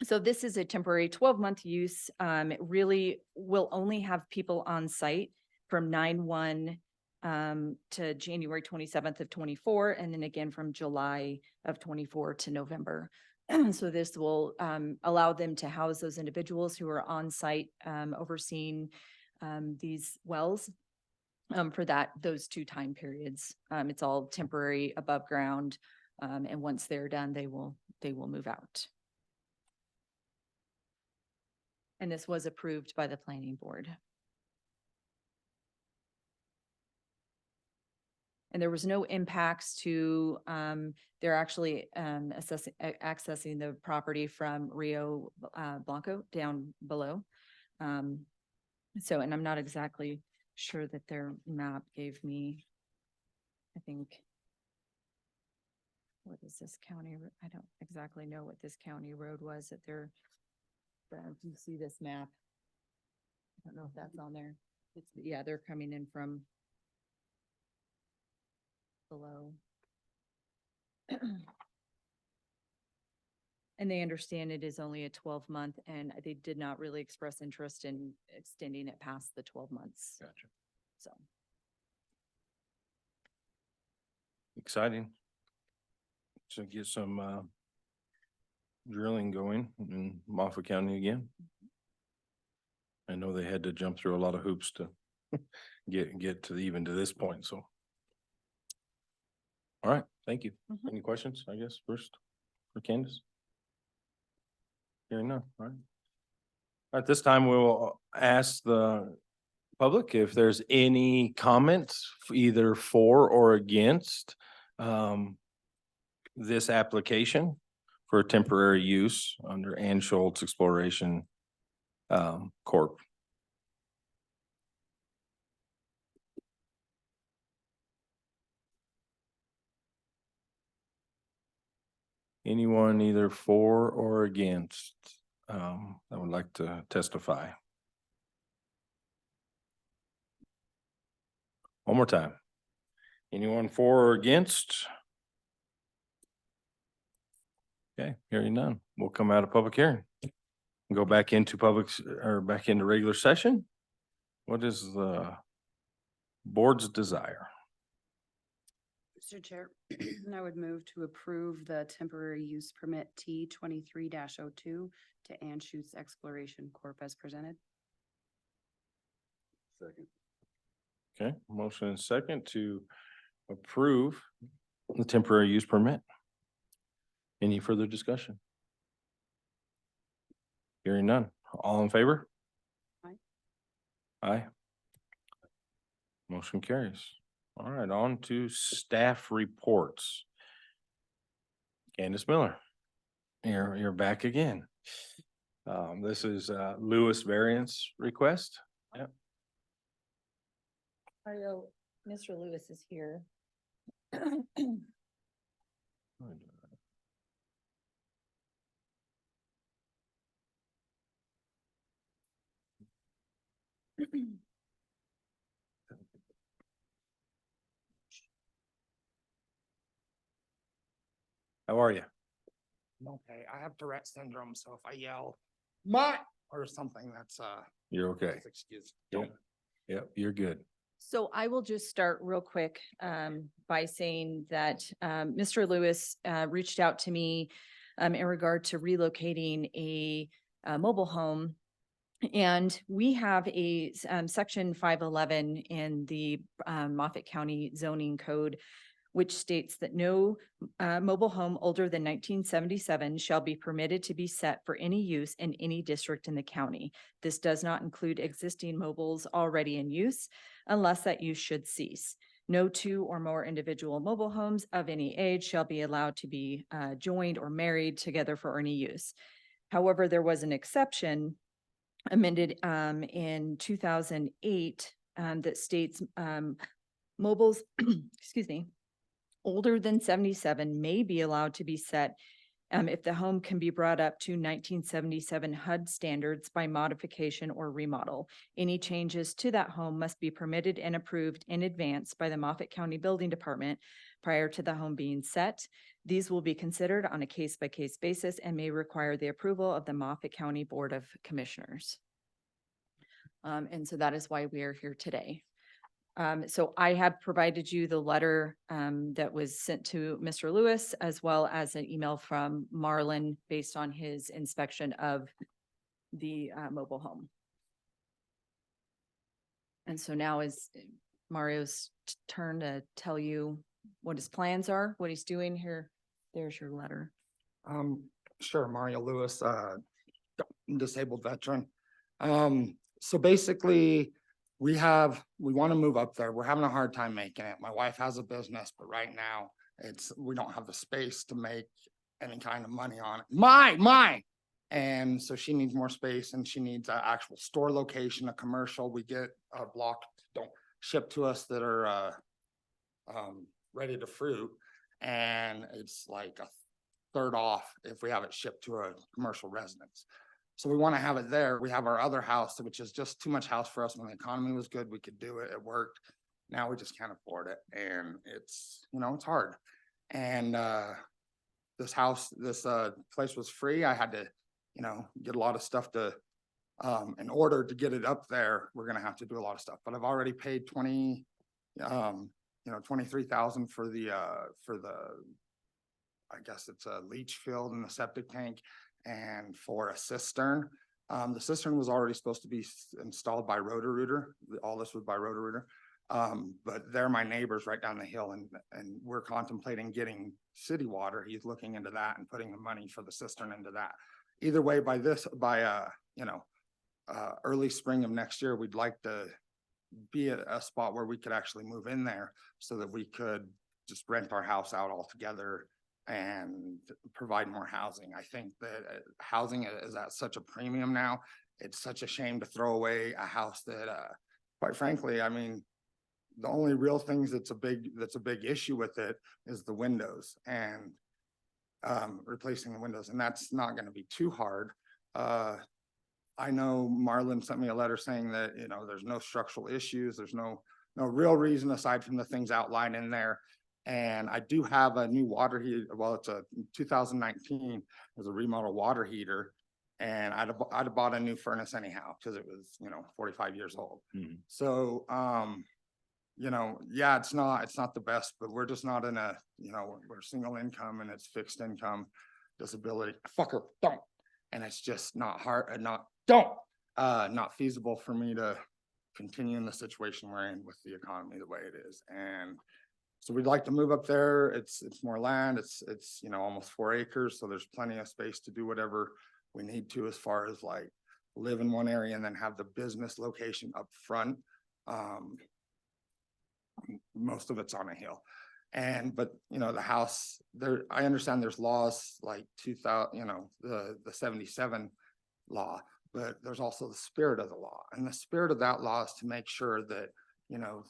So this is a temporary 12-month use. It really will only have people on site from 9/1 to January 27th of 24, and then again from July of 24 to November. So this will allow them to house those individuals who are on site overseeing these wells for those 2 time periods. It's all temporary above ground, and once they're done, they will move out. And this was approved by the planning board. And there was no impacts to, they're actually accessing the property from Rio Blanco down below. So, and I'm not exactly sure that their map gave me, I think, what is this county? I don't exactly know what this county road was that they're, if you see this map. I don't know if that's on there. Yeah, they're coming in from below. And they understand it is only a 12-month, and they did not really express interest in extending it past the 12 months. Gotcha. So. Exciting. So get some drilling going in Moffett County again. I know they had to jump through a lot of hoops to get to even to this point, so. All right, thank you. Mhm. Any questions, I guess, first for Candace? Hearing none, all right. At this time, we'll ask the public if there's any comments, either for or against this application for temporary use under Ann Schultz Exploration Corp. Anyone either for or against that would like to testify? One more time. Anyone for or against? Okay, hearing none. We'll come out of public hearing. Go back into back into regular session. What is the board's desire? Mr. Chair, I would move to approve the temporary use permit T-23-02 to Anschutz Exploration Corp. as presented. Second. Okay, motion and second to approve the temporary use permit. Any further discussion? Hearing none. All in favor? Aye. Aye. Motion carries. All right, on to staff reports. Candace Miller, you're back again. This is Lewis variance request. Yep. Mr. Lewis is here. How are you? Okay, I have Tourette syndrome, so if I yell, "Ma," or something, that's You're okay. just excuse. Yep. Yep, you're good. So I will just start real quick by saying that Mr. Lewis reached out to me in regard to relocating a mobile home And we have a section 511 in the Moffett County zoning code, which states that no mobile home older than 1977 shall be permitted to be set for any use in any district in the county. This does not include existing mobiles already in use unless that use should cease. No two or more individual mobile homes of any age shall be allowed to be joined or married together for any use. However, there was an exception amended in 2008 that states mobiles, excuse me, older than 77 may be allowed to be set if the home can be brought up to 1977 HUD standards by modification or remodel. Any changes to that home must be permitted and approved in advance by the Moffett County Building Department prior to the home being set. These will be considered on a case-by-case basis and may require the approval of the Moffett County Board of Commissioners. And so that is why we are here today. So I have provided you the letter that was sent to Mr. Lewis, as well as an email from Marlon based on his inspection of the mobile home. And so now is Mario's turn to tell you what his plans are, what he's doing here. There's your letter. Sure, Mario Lewis, disabled veteran. So basically, we want to move up there. We're having a hard time making it. My wife has a business, but right now we don't have the space to make any kind of money on it. And so she needs more space and she needs an actual store location, a commercial. We get a block don't ship to us that are ready to fruit. And it's like a third off if we have it shipped to a commercial residence. So we want to have it there. We have our other house, which is just too much house for us. When the economy was good, we could do it. It worked. Now we just can't afford it. And it's, it's hard. And this place was free. I had to, get a lot of stuff to, in order to get it up there, we're going to have to do a lot of stuff. But I've already paid $23,000 for the, I guess it's a leach field and the septic tank. And for a cistern, the cistern was already supposed to be installed by Roto-Rooter. All this was by Roto-Rooter. But they're my neighbors right down the hill and we're contemplating getting city water. He's looking into that and putting the money for the cistern into that. Either way, by early spring of next year, we'd like to be at a spot where we could actually move in there so that we could just rent our house out altogether and provide more housing. I think that housing is at such a premium now. It's such a shame to throw away a house that, quite frankly, I mean, the only real things that's a big issue with it is the windows and replacing the windows, and that's not going to be too hard. I know Marlon sent me a letter saying that there's no structural issues. There's no real reason aside from the things outlined in there. And I do have a new water heater. Well, it's a 2019, it's a remodel water heater. And I'd have bought a new furnace anyhow, because it was, 45 years old. So, yeah, it's not the best, but we're just not in a, we're single income and it's fixed income disability. Fucker, don't. And it's just not hard, not feasible for me to continue in the situation we're in with the economy the way it is. And so we'd like to move up there. It's more land. It's almost 4 acres. So there's plenty of space to do whatever we need to as far as like live in one area and then have the business location up front. Most of it's on a hill. But the house there, I understand there's laws like 2000, the 77 law, but there's also the spirit of the law. And the spirit of that law is to make sure that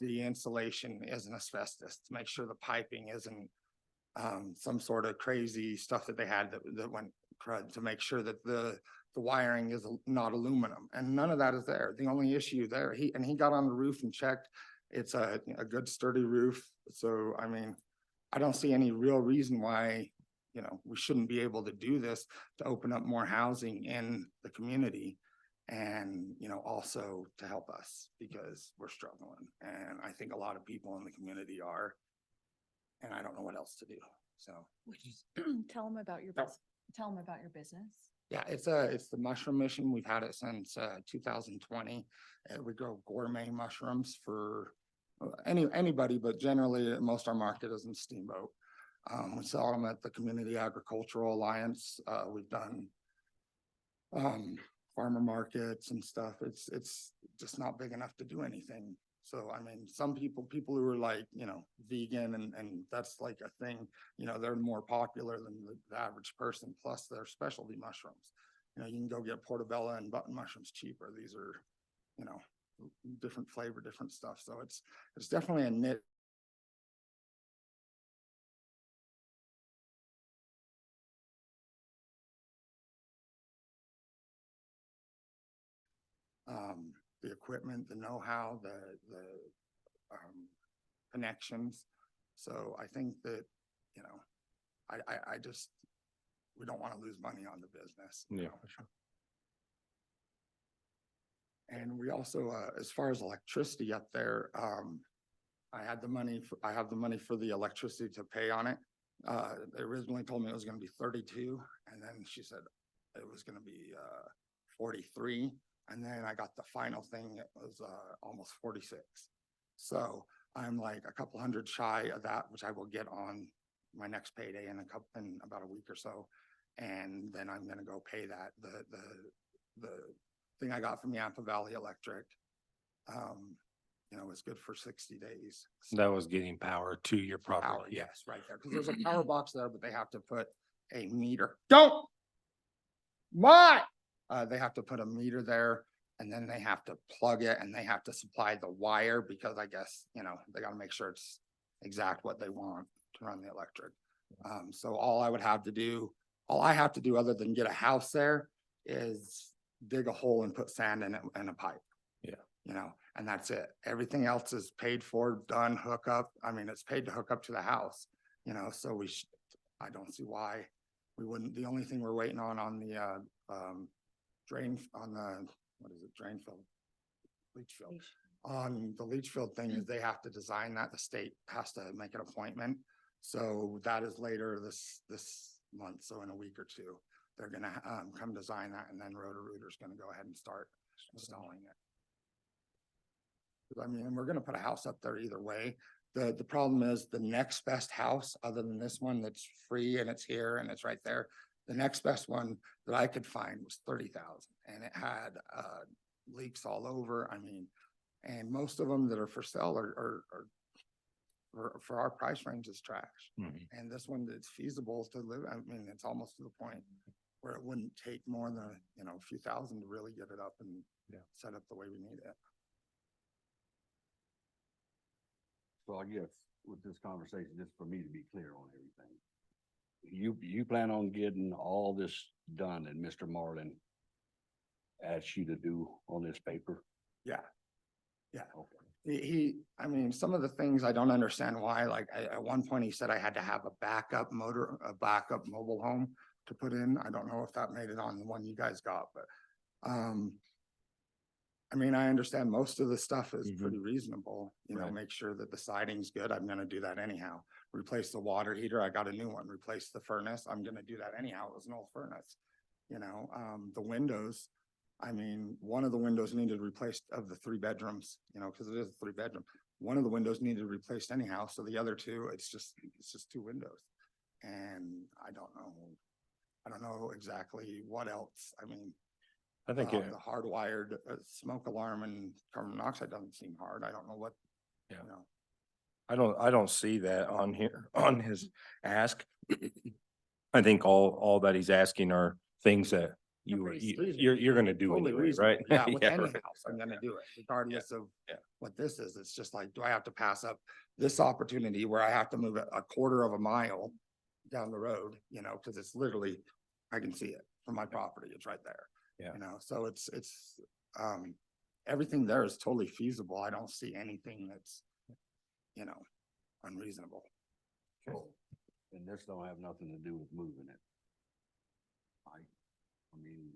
the insulation isn't asbestos, to make sure the piping isn't some sort of crazy stuff that they had that went crud, to make sure that the wiring is not aluminum, and none of that is there. The only issue there, he got on the roof and checked. It's a good sturdy roof. So, I mean, I don't see any real reason why, we shouldn't be able to do this to open up more housing in the community. And, also to help us because we're struggling. And I think a lot of people in the community are, and I don't know what else to do. So. Would you tell them about your business? Tell them about your business. Yeah, it's the mushroom mission. We've had it since 2020. We grow gourmet mushrooms for anybody, but generally most our market is in Steamboat. We sell them at the Community Agricultural Alliance. We've done farmer markets and stuff. It's just not big enough to do anything. So, I mean, some people who are like, you know, vegan and that's like a thing, you know, they're more popular than the average person, plus they're specialty mushrooms. You know, you can go get portobello and button mushrooms cheaper. These are, you know, different flavor, different stuff. So it's definitely a niche. The equipment, the know-how, the connections. So I think that, you know, I just, we don't want to lose money on the business. You know? For sure. And we also, as far as electricity up there, I have the money for the electricity to pay on it. They originally told me it was going to be 32, and then she said it was going to be 43. And then I got the final thing, it was almost 46. So I'm like a couple hundred shy of that, which I will get on my next payday in about a week or so. And then I'm gonna go pay that. The thing I got from Yampa Valley Electric, you know, is good for 60 days. That was getting power to your Power, property. Yeah. yes, right there. Because there's a power box there, but they have to put a meter. Don't! They have to put a meter there, and then they have to plug it, and they have to supply the wire because I guess, you know, they gotta make sure it's exact what they want to run the electric. So all I have to do other than get a house there is dig a hole and put sand in it and a pipe. Yeah. You know, and that's it. Everything else is paid for, done, hook up. I mean, it's paid to hook up to the house, you know, so I don't see why we wouldn't. The only thing we're waiting on the drain on the, what is it, drain field, leach field. On the leach field thing is they have to design that. The state has to make an appointment. So that is later this month. So in a week or two, they're gonna come design that, and then Roto-Rooter's gonna go ahead and start installing it. 'Cause I mean, we're gonna put a house up there either way. The problem is the next best house, other than this one that's free and it's here and it's right there. The next best one that I could find was 30,000, and it had leaks all over. I mean, and most of them that are for sale are for our price range is trash. And this one that's feasible to live. I mean, it's almost to the point where it wouldn't take more than, you know, a few thousand to really get it up and set up the way we need it. So I guess with this conversation, just for me to be clear on everything. You plan on getting all this done that Mr. Marlin asked you to do on this paper? Yeah. Yeah. Okay. I mean, some of the things I don't understand why, like at one point he said I had to have a backup mobile home to put in. I don't know if that made it on the one you guys got, but, I mean, I understand most of the stuff is pretty reasonable, you know, Right. make sure that the siding's good. I'm gonna do that anyhow. Replace the water heater. I got a new one. Replace the furnace. I'm gonna do that anyhow. It was an old furnace. You know, the windows, I mean, one of the windows needed replaced of the 3 bedrooms, you know, because it is a 3-bedroom. One of the windows needed replaced anyhow. So the other 2, it's just 2 windows. And I don't know exactly what else. I mean, I think the hardwired smoke alarm and carbon monoxide doesn't seem hard. I don't know what, you know. I don't see that on here, on his ask. I think all that he's asking are things that you're gonna do Totally anyway, reasonable. right? Yeah, with any right. house, I'm gonna do it regardless of what this is. It's just like, do I have to pass up this opportunity where I have to move a quarter of a mile down the road, you know, because it's literally, I can see it from my property. It's right there. Yeah. You know, so it's everything there is totally feasible. I don't see anything that's, you know, unreasonable. And this don't have nothing to do with moving it. I mean,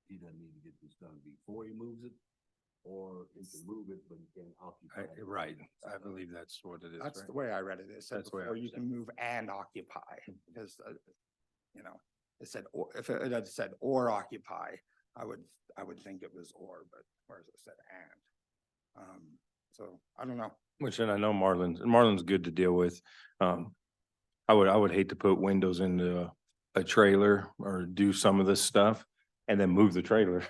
he doesn't need to get this done before he moves it, or he can move it, but he can't occupy it. Right. I believe that's what it is. That's right? the way I read it. It said That's the way I before you understand can move and occupy, because, you know, it said, or, if it had said or occupy, I would think it was or, but whereas it said and. So I don't know. Which, and I know Marlon's good to deal with. I would hate to put windows into a trailer or do some of this stuff and then move the trailer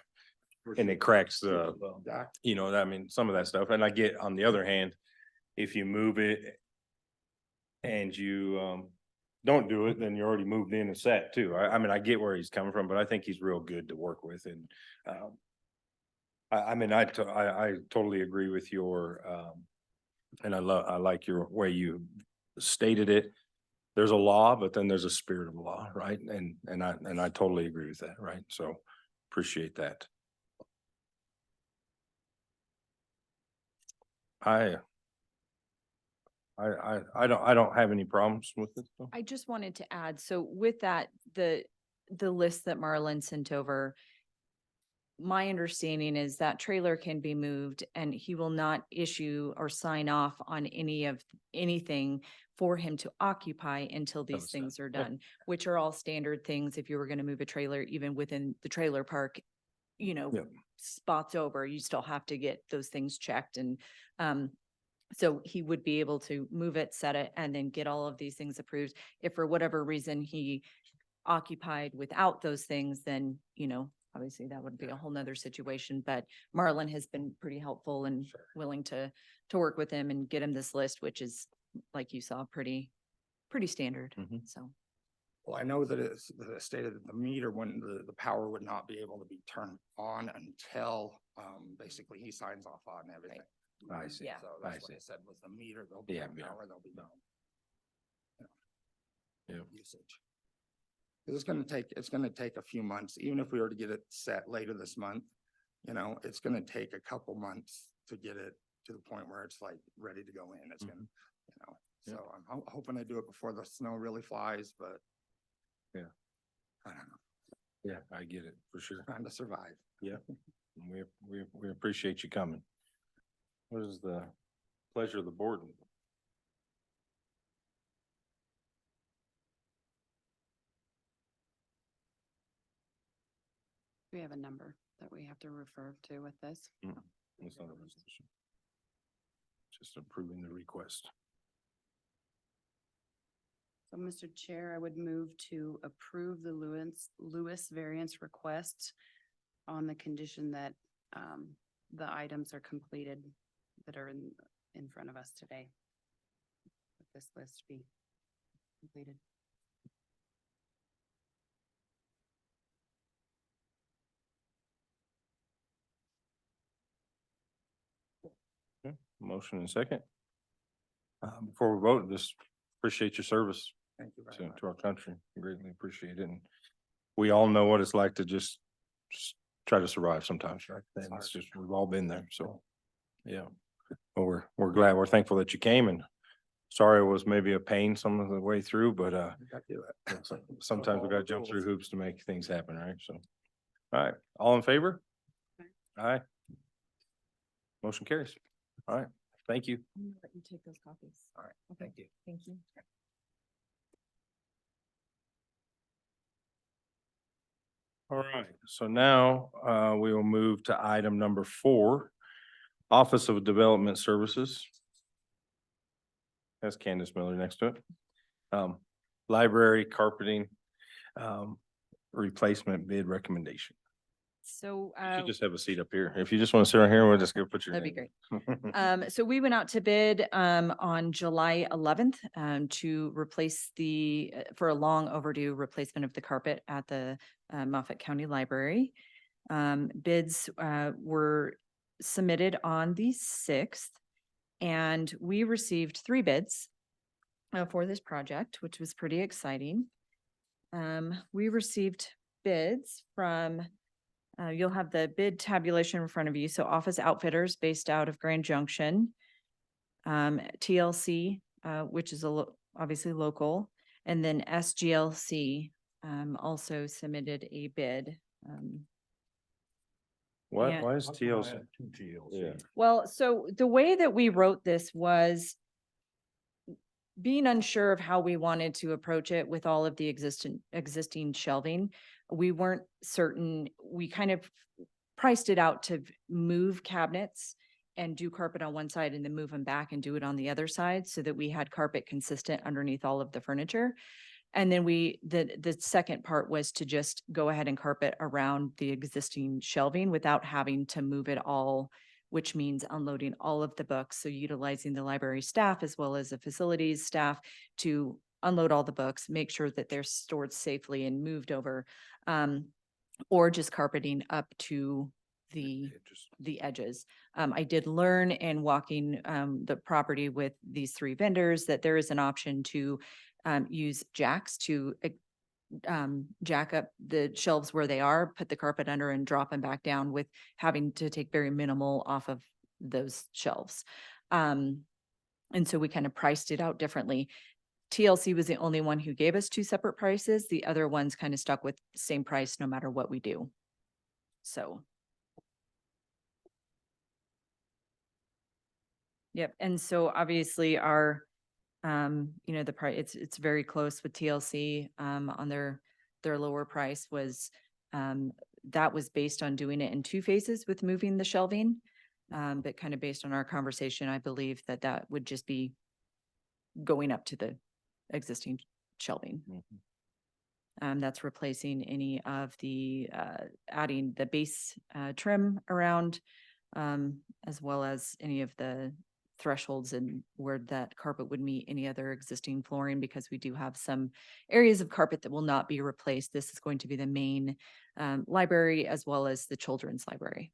and it cracks, you know, I mean, some of that stuff. And I get, on the other hand, if you move it and you, don't do it, then you're already moved in and set too. I mean, I get where he's coming from, but I think he's real good to work with. And, I mean, I totally agree with your, and I like your way you stated it. There's a law, but then there's a spirit of law, right? And I totally agree with that, right? So appreciate that. I don't have any problems with it. So. I just wanted to add, so with that, the list that Marlon sent over, my understanding is that trailer can be moved and he will not issue or sign off on anything for him to occupy until these things are done, which are all standard things. If you were going to move a trailer, even within the trailer park, you know, spots over, you still have to get those things checked. And, so he would be able to move it, set it, and then get all of these things approved. If for whatever reason he occupied without those things, then, you know, obviously that would be a whole nother situation, but Marlon has been pretty helpful and willing to work with him and get him this list, which is, like you saw, pretty standard. So. Well, I know that it's stated that the meter, when the power would not be able to be turned on until, basically he signs off on everything. I see. Yeah. So that's what it said was the meter, there'll be no power, there'll be no. Usage. It's gonna take a few months, even if we were to get it set later this month, you know, it's gonna take a couple months to get it to the point where it's like ready to go in. It's gonna, you know, so I'm hoping to do it before the snow really flies, but. Yeah. I don't know. Yeah, I get it for sure. Trying to survive. Yeah. We appreciate you coming. What is the pleasure of the board? We have a number that we have to refer to with this. It's not a resolution. Just approving the request. So, Mr. Chair, I would move to approve the Lewis variance request on the condition that the items are completed that are in front of us today. This list be completed. Okay. Motion and second. Before we vote, just appreciate your service. Thank you very much. To our country. Greatly appreciate it. And we all know what it's like to just try to survive sometimes, right? And it's just, we've all been there. So, yeah. Well, we're glad, we're thankful that you came, and sorry it was maybe a pain some of the way through, but sometimes we gotta jump through hoops to make things happen, right? So, all right, all in favor? Aye. Motion carries. All right, thank you. I'm gonna let you take those copies. All right, Okay. thank you. Thank you. All right, so now we will move to item number 4, Office of Development Services. That's Candace Miller next to it. Library carpeting, replacement bid recommendation. So, You should just have a seat up here. If you just want to sit right here, we'll just go put your. that'd be name. great. So we went out to bid on July 11th to replace for a long overdue replacement of the carpet at the Moffett County Library. Bids were submitted on the 6th, and we received 3 bids for this project, which was pretty exciting. We received bids from you'll have the bid tabulation in front of you. So Office Outfitters based out of Grand Junction, TLC, which is obviously local, and then SGLC also submitted a bid. Why is TLC? Two TLC. Yeah. Well, so the way that we wrote this was being unsure of how we wanted to approach it with all of the existing shelving, we weren't certain. We kind of priced it out to move cabinets and do carpet on one side and then move them back and do it on the other side so that we had carpet consistent underneath all of the furniture. And then the second part was to just go ahead and carpet around the existing shelving without having to move it all, which means unloading all of the books. So utilizing the library staff as well as the facilities staff to unload all the books, make sure that they're stored safely and moved over, or just carpeting up to the edges. I did learn in walking the property with these 3 vendors that there is an option to use jacks to jack up the shelves where they are, put the carpet under and drop them back down with having to take very minimal off of those shelves. And so we kind of priced it out differently. TLC was the only one who gave us 2 separate prices. The other ones kind of stuck with the same price no matter what we do. So. Yep. And so obviously our, the price, it's very close with TLC, on their lower price was, that was based on doing it in 2 phases with moving the shelving. But kind of based on our conversation, I believe that would just be going up to the existing shelving. That's replacing any of the, adding the base, trim around, as well as any of the thresholds and where that carpet would meet any other existing flooring, because we do have some areas of carpet that will not be replaced. This is going to be the main, library as well as the children's library.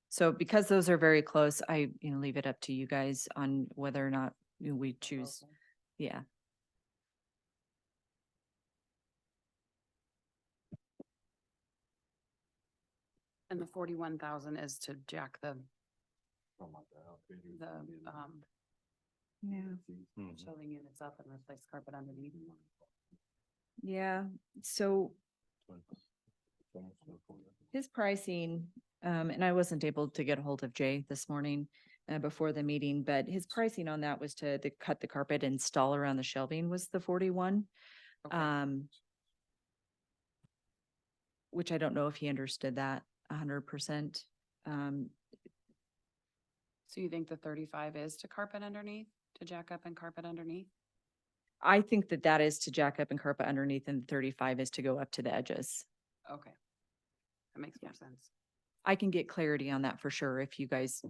So because those are very close, I, leave it up to you guys on whether or not we choose. Yeah. And the 41,000 is to jack the shelving units up and replace carpet underneath. Yeah. So his pricing, and I wasn't able to get a hold of Jay this morning before the meeting, but his pricing on that was to cut the carpet and install around the shelving was the 41. Okay. Which I don't know if he understood that 100%. So you think the 35 is to carpet underneath, to jack up and carpet underneath? I think that is to jack up and carpet underneath, and 35 is to go up to the edges. Okay. That makes more sense. I can get clarity on that for sure if you guys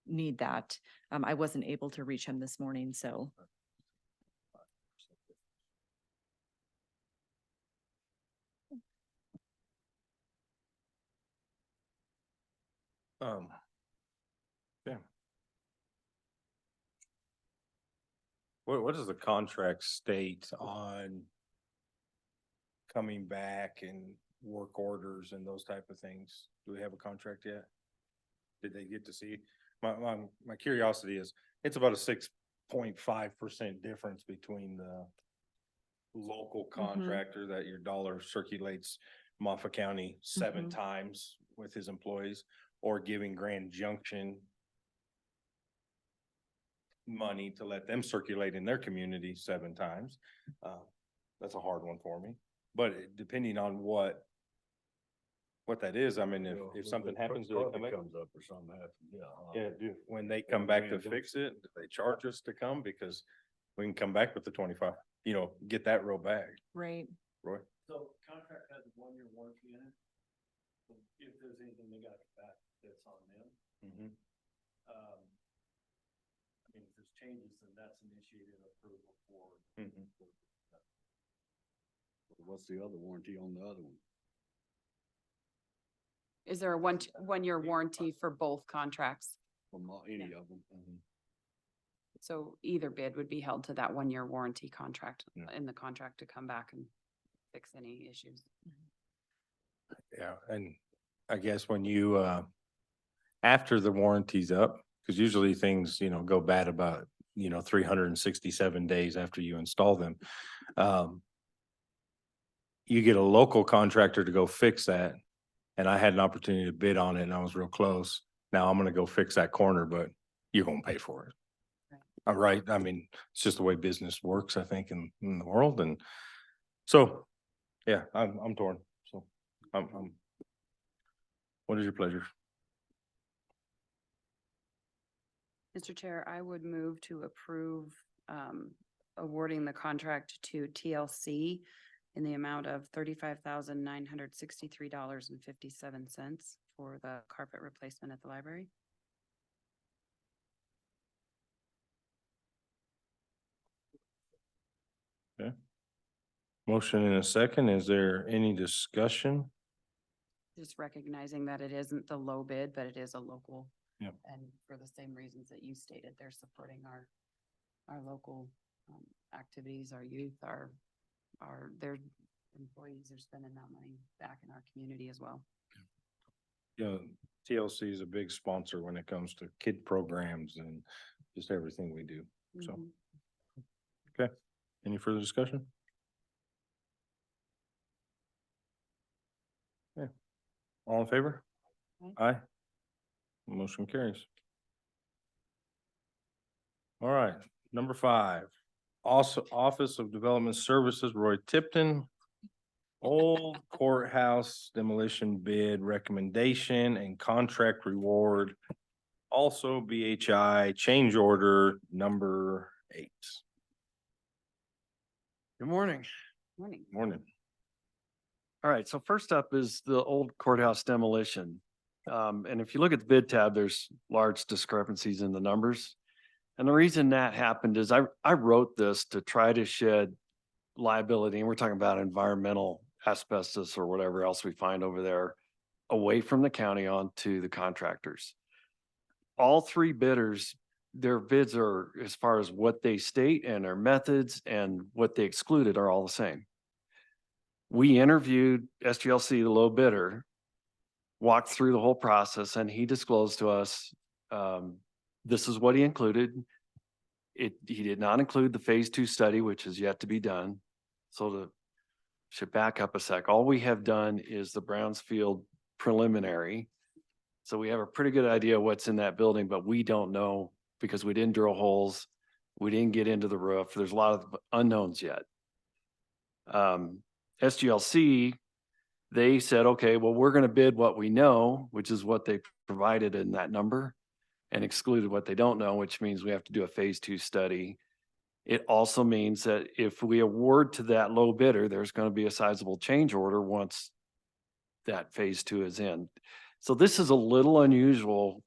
need that. I wasn't able to reach him this morning, so. Yeah. What does the contract state on coming back and work orders and those type of things? Do we have a contract yet? Did they get to see? My curiosity is, it's about a 6.5% difference between the local contractor that your dollar circulates Moffett County 7 times with his employees, or giving Grand Junction money to let them circulate in their community 7 times. That's a hard one for me, but depending on what that is, I mean, if something happens, do they come back? Comes up or something happens, Yeah, when they come back to fix it, do they charge us to come? Because we can come back with the 25, get that row back. Right. Roy? So contract has a 1-year warranty in it. So if there's anything they got back, that's on them. I mean, if there's changes, then that's initiated approval for. What's the other warranty on the other one? Is there a one-year warranty for both contracts? From any of them? So either bid would be held to that 1-year warranty contract in the contract to come back and fix any issues. Yeah, and I guess when you, after the warranty's up, because usually things, go bad about, 367 days after you install them. You get a local contractor to go fix that, and I had an opportunity to bid on it and I was real close. Now I'm gonna go fix that corner, but you're gonna pay for it. All right, I mean, it's just the way business works, I think, in the world, and so, yeah, I'm torn, so, what is your pleasure? Mr. Chair, I would move to approve awarding the contract to TLC in the amount of $35,963.57 for the carpet replacement at the library. Okay. Motion in a second. Is there any discussion? Just recognizing that it isn't the low bid, but it is a local. Yep. And for the same reasons that you stated, they're supporting our local activities, our youth, their employees are spending that money back in our community as well. Yeah, TLC is a big sponsor when it comes to kid programs and just everything we do, so. Mhm. Okay, any further discussion? Yeah, all in favor? Aye. Motion carries. All right, number 5, also Office of Development Services, Roy Tipton. Old courthouse demolition bid recommendation and contract reward. Also BHI change order number 8. Good morning. Morning. Morning. All right, so first up is the old courthouse demolition. And if you look at the bid tab, there's large discrepancies in the numbers. And the reason that happened is I wrote this to try to shed liability, and we're talking about environmental asbestos or whatever else we find over there, away from the county onto the contractors. All 3 bidders, their bids are, as far as what they state and their methods and what they excluded, are all the same. We interviewed SGLC, the low bidder, walked through the whole process, and he disclosed to us, this is what he included. He did not include the phase 2 study, which is yet to be done. So should back up a sec. All we have done is the Brownsfield preliminary. So we have a pretty good idea what's in that building, but we don't know because we didn't drill holes. We didn't get into the roof. There's a lot of unknowns yet. SGLC, they said, okay, well, we're going to bid what we know, which is what they provided in that number, and excluded what they don't know, which means we have to do a phase 2 study. It also means that if we award to that low bidder, there's going to be a sizable change order once that phase 2 is in. So this is a little unusual.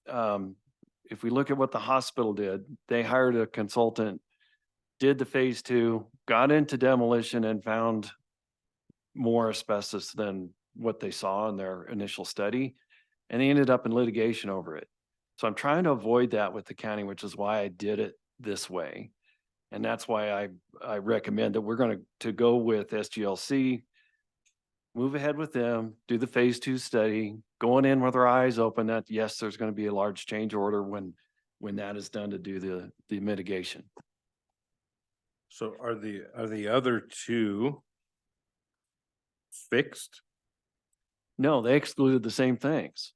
If we look at what the hospital did, they hired a consultant, did the phase 2, got into demolition and found more asbestos than what they saw in their initial study. And they ended up in litigation over it. So I'm trying to avoid that with the county, which is why I did it this way. And that's why I recommend that we're going to go with SGLC, move ahead with them, do the phase 2 study, going in with our eyes open that, yes, there's going to be a large change order when that is done to do the mitigation. So are the other 2 fixed? No, they excluded the same things.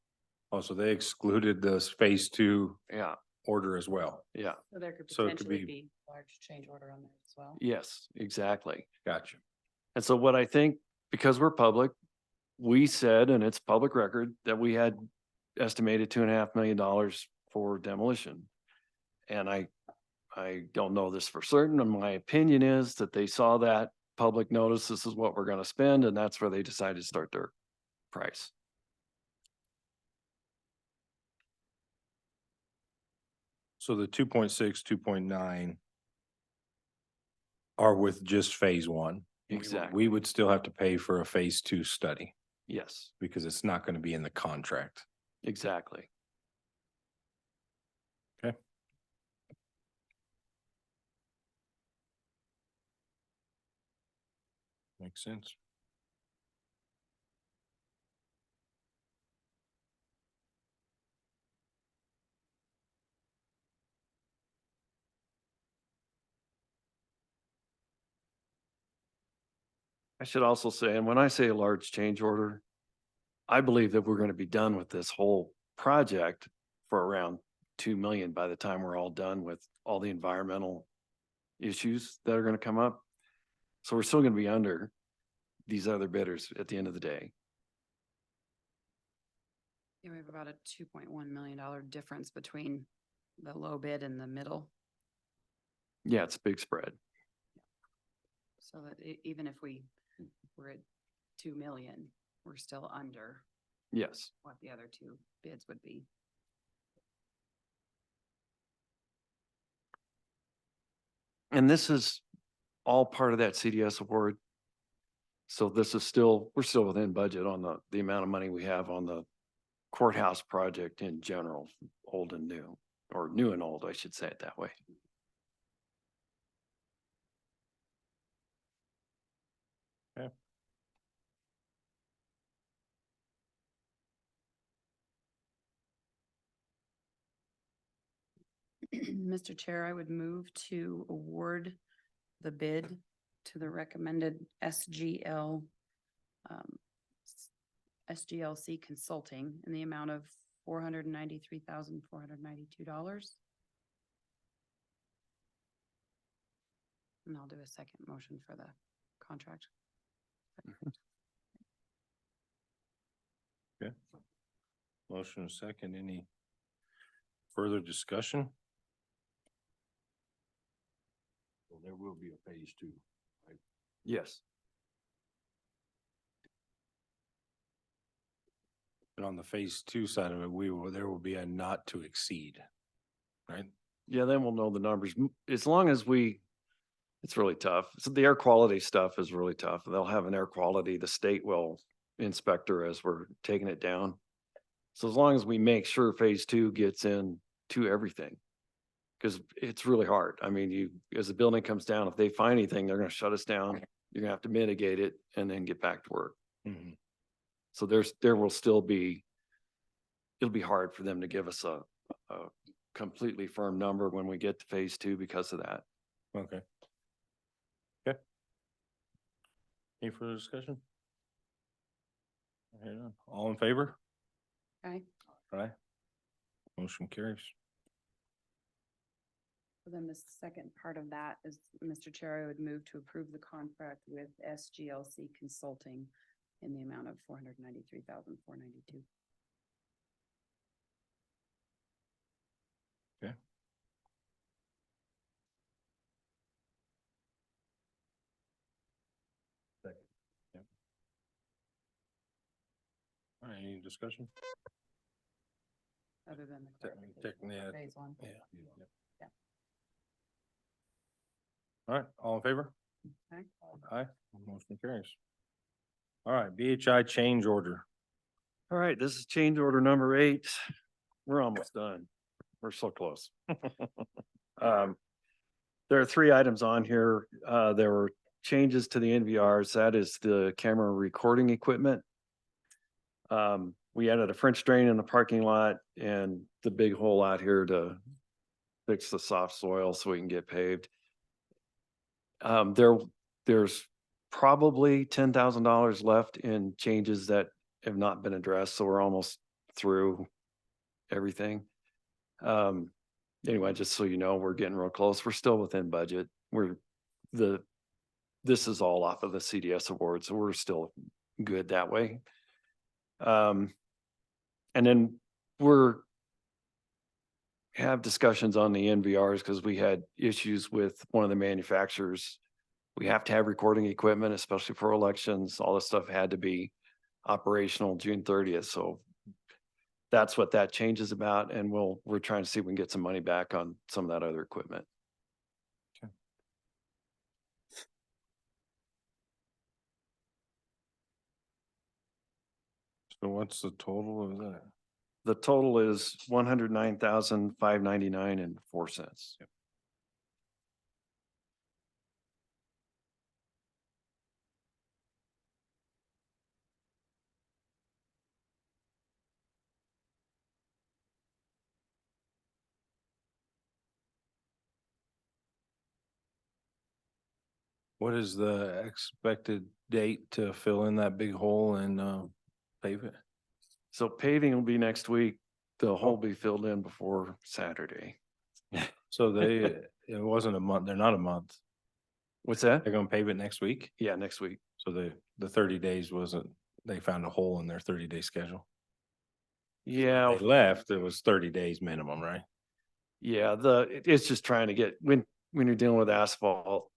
Oh, so they excluded the phase 2 Yeah, order as well. yeah, So there could So it could potentially be- be large change order on there as well. yes, exactly. Gotcha. And so what I think, because we're public, we said, and it's public record, that we had estimated $2.5 million for demolition. And I don't know this for certain, and my opinion is that they saw that public notice, this is what we're gonna spend, and that's where they decided to start their price. So the 2.6, 2.9 are with just phase 1. Exactly. We would still have to pay for a phase 2 study Yes, because it's not going to be in the contract. exactly. Okay. Makes sense. I should also say, and when I say a large change order, I believe that we're gonna be done with this whole project for around 2 million by the time we're all done with all the environmental issues that are gonna come up. So we're still gonna be under these other bidders at the end of the day. Yeah, we have about a $2.1 million difference between the low bid and the middle. Yeah, it's a big spread. So that even if we were at 2 million, we're still under Yes. what the other two bids would be. And this is all part of that CDS award. So this is still, we're still within budget on the amount of money we have on the courthouse project in general, old and new, or new and old, I should say it that way. Mr. Chair, I would move to award the bid to the recommended SGLC Consulting in the amount of $493,492. And I'll do a second motion for the contract. Okay. Motion second. Any further discussion? So there will be a phase 2, right? Yes. And on the phase 2 side of it, there will be a not to exceed, right? Yeah, then we'll know the numbers. As long as it's really tough. So the air quality stuff is really tough. They'll have an air quality, the state will inspector as we're taking it down. So as long as we make sure phase 2 gets in to everything. Because it's really hard. I mean, as the building comes down, if they find anything, they're gonna shut us down. You're gonna have to mitigate it and then get back to work. Mhm. So there will still be, it'll be hard for them to give us a completely firm number when we get to phase 2 because of that. Okay. Okay. Any further discussion? Hearing none. All in favor? Okay. Aye. Motion carries. So then the second part of that is, Mr. Chair, I would move to approve the contract with SGLC Consulting in the amount of $493,492. Okay. Second. Yep. All right, any discussion? Other than the Technically, clarification for phase 1. Yeah. Yeah. All right, all in favor? Okay. Aye. Motion carries. All right, BHI change order. All right, this is change order number 8. We're almost done. We're so close. There are 3 items on here. There were changes to the NVRs. That is the camera recording equipment. We added a French drain in the parking lot and the big hole out here to fix the soft soil so we can get paved. There's probably $10,000 left in changes that have not been addressed, so we're almost through everything. Anyway, just so you know, we're getting real close. We're still within budget. This is all off of the CDS award, so we're still good that way. And then have discussions on the NVRs because we had issues with one of the manufacturers. We have to have recording equipment, especially for elections. All this stuff had to be operational June 30th. So that's what that change is about. And we're trying to see if we can get some money back on some of that other equipment. Okay. So what's the total of that? The total is $109,599.04. Yep. What is the expected date to fill in that big hole and pave it? So paving will be next week. The hole will be filled in before Saturday. So it wasn't a month, they're not a month. What's that? They're gonna pave it next week? Yeah, next week. So the 30 days wasn't, they found a hole in their 30-day schedule. Yeah, They left, it was 30 days minimum, right? yeah, it's just trying to get, when you're dealing with asphalt,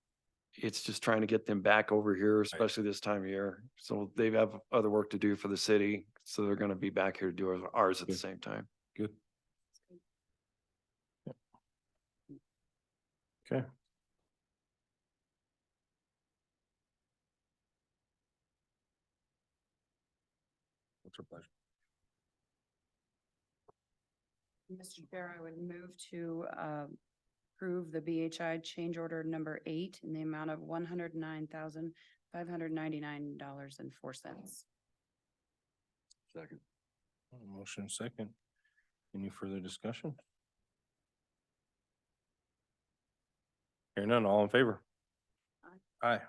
it's just trying to get them back over here, especially this time of year. So they have other work to do for the city, so they're gonna be back here to do ours at the Good. same time. Good. Okay. What's your pleasure? Mr. Chair, I would move to approve the BHI change order number 8 in the amount of $109,599.04. Second. Motion second. Any further discussion? Hearing none, all in favor? Aye.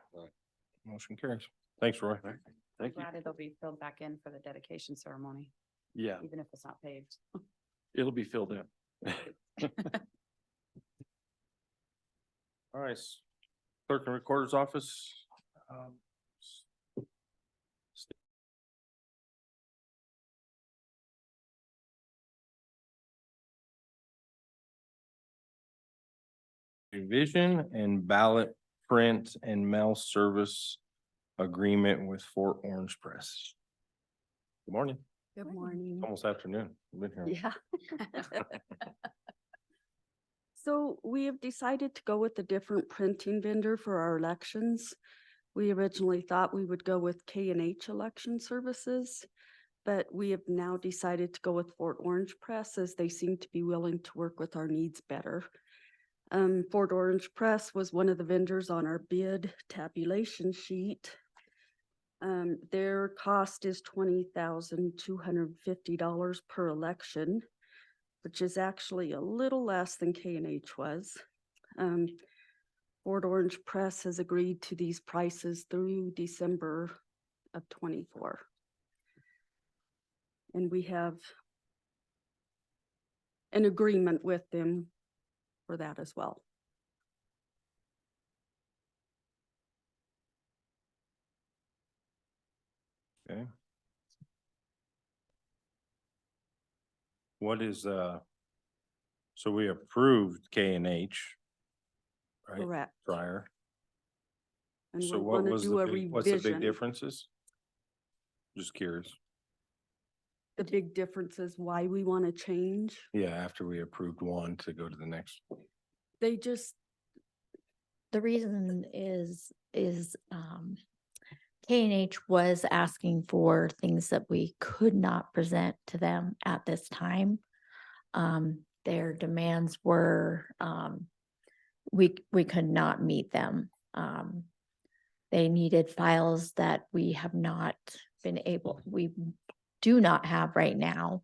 Motion carries. Thanks, Roy. Thank you. Glad it'll be filled back in for the dedication ceremony, Yeah, even if it's not paved. it'll be filled in. All right. Clerk and Recorder's Office. Revision and ballot print and mail service agreement with Fort Orange Press. Good morning. Good morning. Almost afternoon. We've been here. Yeah. So we have decided to go with a different printing vendor for our elections. We originally thought we would go with K&H Election Services, but we have now decided to go with Fort Orange Press as they seem to be willing to work with our needs better. Fort Orange Press was one of the vendors on our bid tabulation sheet. Their cost is $20,250 per election, which is actually a little less than K&H was. Fort Orange Press has agreed to these prices through December of 24. And we have an agreement with them for that as well. Okay. What is, so we approved K&H, right? Correct. Prior. And So we what want to was do a what's the big revision. differences? Just curious. The big difference is why we want to change. Yeah, after we approved one to go to the next. They just, The reason is K&H was asking for things that we could not present to them at this time. Their demands were, we could not meet them. They needed files that we have not been able, we do not have right now.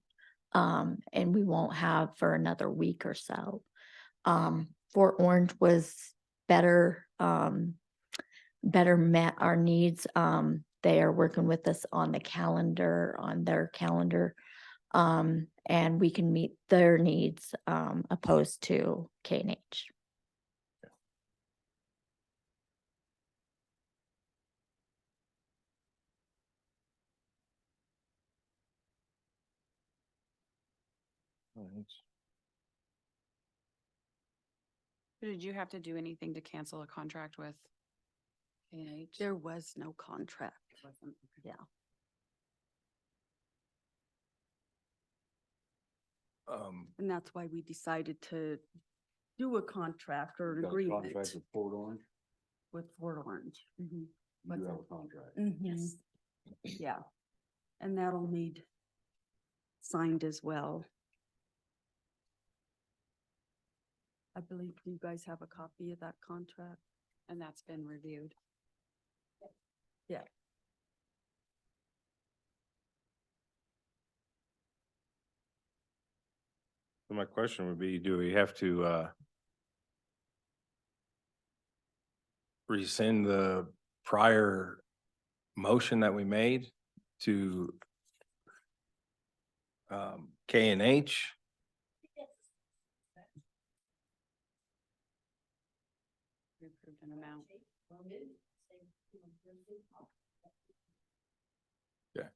And we won't have for another week or so. Fort Orange was better, better met our needs. They are working with us on the calendar, on their calendar. And we can meet their needs, opposed to K&H. Did you have to do anything to cancel a contract with K&H? there was no contract. Yeah. And that's why we decided to do a contract or an Got a agreement contract with Fort Orange? with Fort Orange. Mhm. You What's do have that? a contract. Yes. Yeah. And that'll need signed as well. I believe you guys have a copy of that contract. And that's been reviewed. Yeah. So my question would be, do we have to rescind the prior motion that we made to K and H. We approved an amount. Yeah.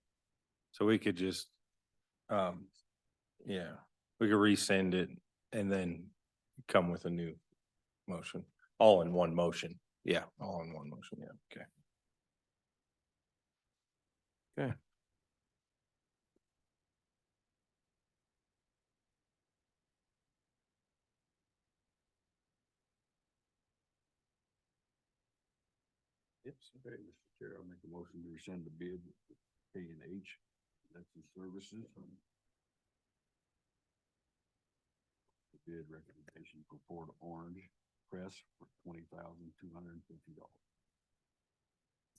So we could just, yeah, we could resend it and then come with a new motion, all in one motion. Yeah, all in one motion. Yeah, okay. Okay. Yes, okay, Mr. Chair, I'll make a motion to rescind the bid with K and H. That's the services. The bid recommendation for Ford Orange Press for $20,250.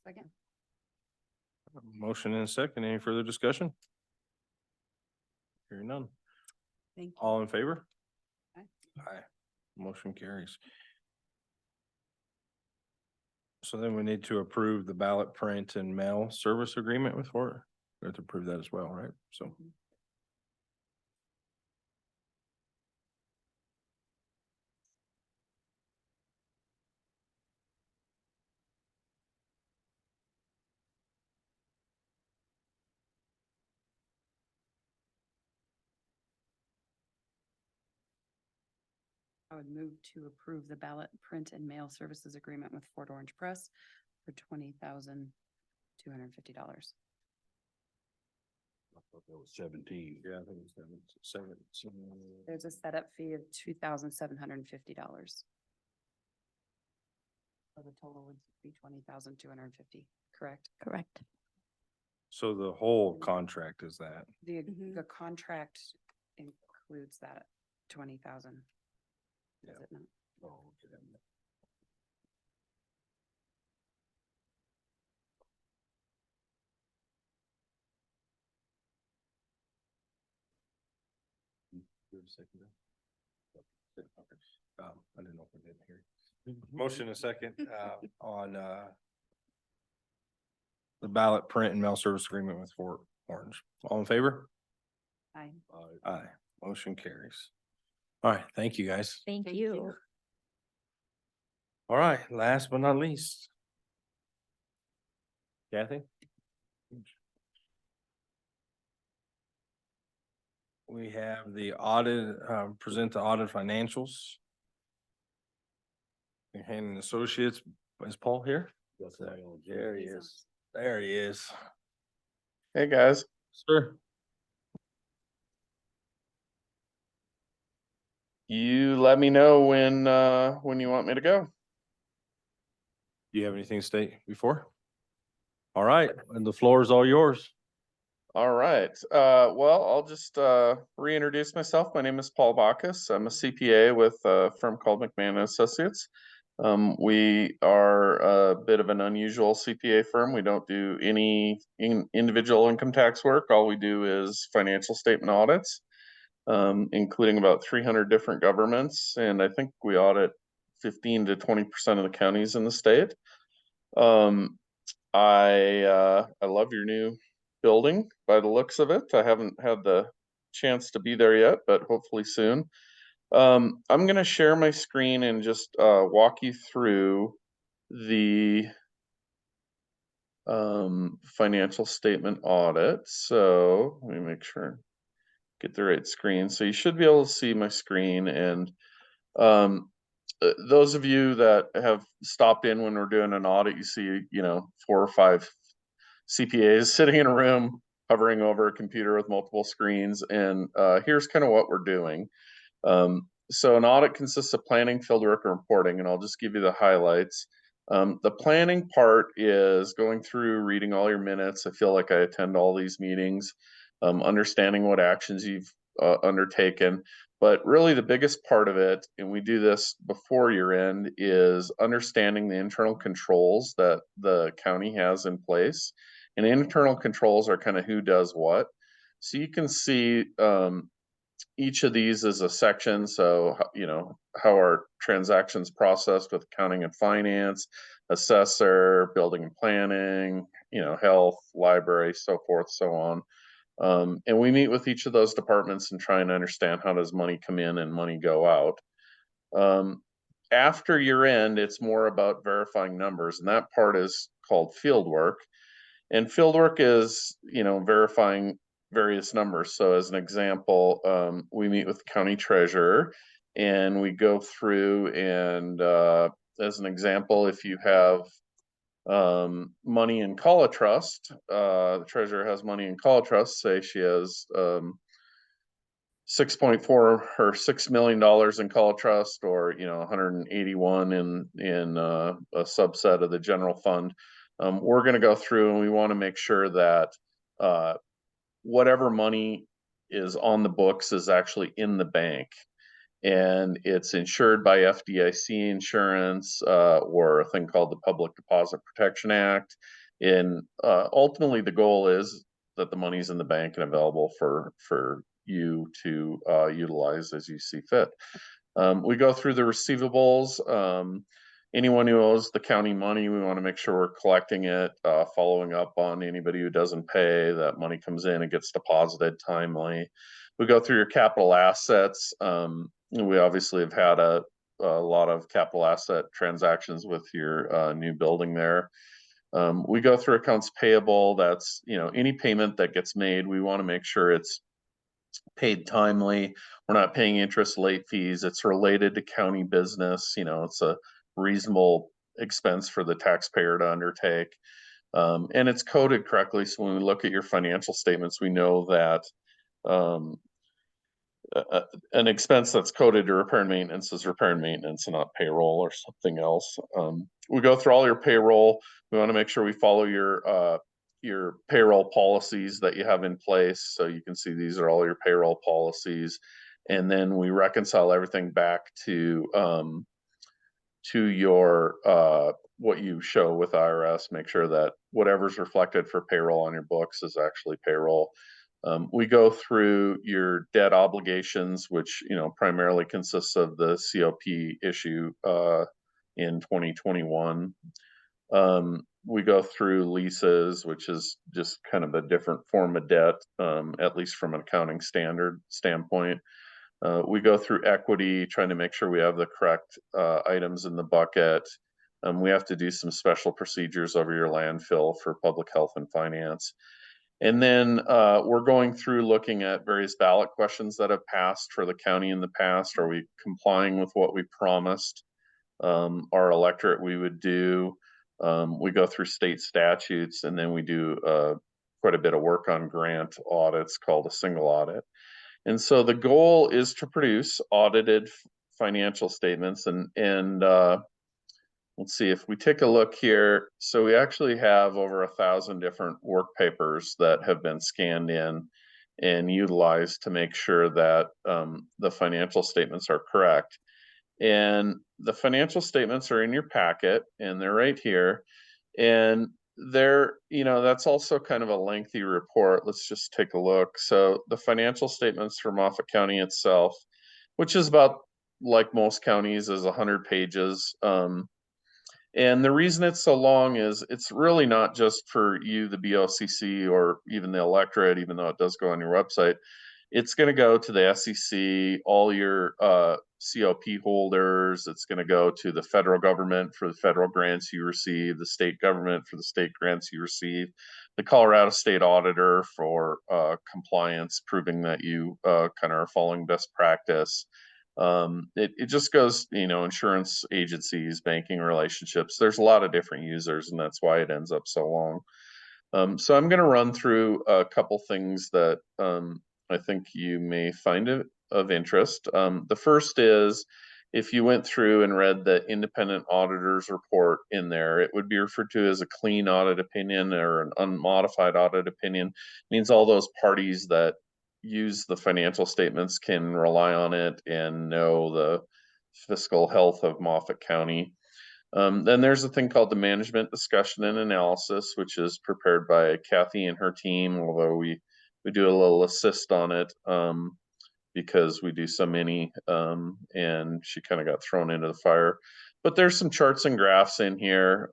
Second. Motion and a second. Any further discussion? Hearing none. Thank you. All in favor? Aye. Aye. Motion carries. So then we need to approve the ballot print and mail service agreement with Ford. We have to approve that as well, right? So. I would move to approve the ballot print and mail services agreement with Fort Orange Press for $20,250. I thought that was 17. Yeah, I think it's seven. There's a setup fee of $2,750. So the total would be $20,250, correct? Correct. So the whole contract is that? The contract includes that 20,000. Does it not? Oh, okay. I didn't know if we didn't hear. Motion and a second, on, the ballot print and mail service agreement with Fort Orange. All in favor? Aye. Aye. Motion carries. All right, thank you, guys. Thank you. All right, last but not least. Kathy? We have the audit, present the audit financials. Hannon Associates, is Paul here? That's my own. There he is. There he is. Hey, guys. Sir. You let me know when you want me to go. Do you have anything to state before? All right, and the floor is all yours. All right. Well, I'll just reintroduce myself. My name is Paul Bacchus. I'm a CPA with a firm called McMahon Associates. We are a bit of an unusual CPA firm. We don't do any individual income tax work. All we do is financial statement audits, including about 300 different governments. And I think we audit 15 to 20% of the counties in the state. I love your new building by the looks of it. I haven't had the chance to be there yet, but hopefully soon. I'm going to share my screen and just walk you through the financial statement audit. So let me make sure, get the right screen. So you should be able to see my screen. And those of you that have stopped in when we're doing an audit, you see, 4 or 5 CPAs sitting in a room, hovering over a computer with multiple screens. And here's kind of what we're doing. So an audit consists of planning, fieldwork, and reporting, and I'll just give you the highlights. The planning part is going through, reading all your minutes. I feel like I attend all these meetings, understanding what actions you've undertaken. But really the biggest part of it, and we do this before year end, is understanding the internal controls that the county has in place. And internal controls are kind of who does what. So you can see each of these is a section. So, how are transactions processed with accounting and finance, assessor, building and planning, health, library, so forth, so on. And we meet with each of those departments and try and understand how does money come in and money go out. After year end, it's more about verifying numbers, and that part is called field work. And field work is, verifying various numbers. So as an example, we meet with the county treasurer and we go through and, as an example, if you have money in call trust, the treasurer has money in call trust, say she has 6.4 or $6 million in call trust, or 181 in a subset of the general fund. We're going to go through and we want to make sure that whatever money is on the books is actually in the bank, and it's insured by FDIC insurance, or a thing called the Public Deposit Protection Act. And ultimately, the goal is that the money's in the bank and available for you to utilize as you see fit. We go through the receivables. Anyone who owes the county money, we want to make sure we're collecting it, following up on anybody who doesn't pay. That money comes in and gets deposited timely. We go through your capital assets. We obviously have had a lot of capital asset transactions with your new building there. We go through accounts payable. That's, any payment that gets made, we want to make sure it's paid timely. We're not paying interest, late fees. It's related to county business. It's a reasonable expense for the taxpayer to undertake. And it's coded correctly. So when we look at your financial statements, we know that an expense that's coded to repair and maintenance is repair and maintenance and not payroll or something else. We go through all your payroll. We want to make sure we follow your payroll policies that you have in place. So you can see these are all your payroll policies. And then we reconcile everything back to your what you show with IRS, make sure that whatever's reflected for payroll on your books is actually payroll. We go through your debt obligations, which primarily consists of the COP issue in 2021. We go through leases, which is just kind of a different form of debt, at least from an accounting standpoint. We go through equity, trying to make sure we have the correct items in the bucket. We have to do some special procedures over your landfill for public health and finance. And then we're going through looking at various ballot questions that have passed for the county in the past. Are we complying with what we promised our electorate we would do? We go through state statutes, and then we do quite a bit of work on grant audits called a single audit. And so the goal is to produce audited financial statements. And let's see, if we take a look here, so we actually have over 1,000 different work papers that have been scanned in and utilized to make sure that the financial statements are correct. And the financial statements are in your packet, and they're right here. And they're, that's also kind of a lengthy report. Let's just take a look. So the financial statements for Moffat County itself, which is about, like most counties, is 100 pages. And the reason it's so long is it's really not just for you, the BOCC, or even the electorate, even though it does go on your website. It's going to go to the SEC, all your COP holders. It's going to go to the federal government for the federal grants you receive, the state government for the state grants you receive, the Colorado State Auditor for compliance, proving that you kind of are following best practice. It just goes, insurance agencies, banking relationships. There's a lot of different users, and that's why it ends up so long. So I'm going to run through a couple things that I think you may find it of interest. The first is, if you went through and read the independent auditor's report in there, it would be referred to as a clean audit opinion or an unmodified audit opinion. It means all those parties that use the financial statements can rely on it and know the fiscal health of Moffat County. Then there's a thing called the management discussion and analysis, which is prepared by Kathy and her team, although we do a little assist on it because we do so many, and she kind of got thrown into the fire. But there's some charts and graphs in here.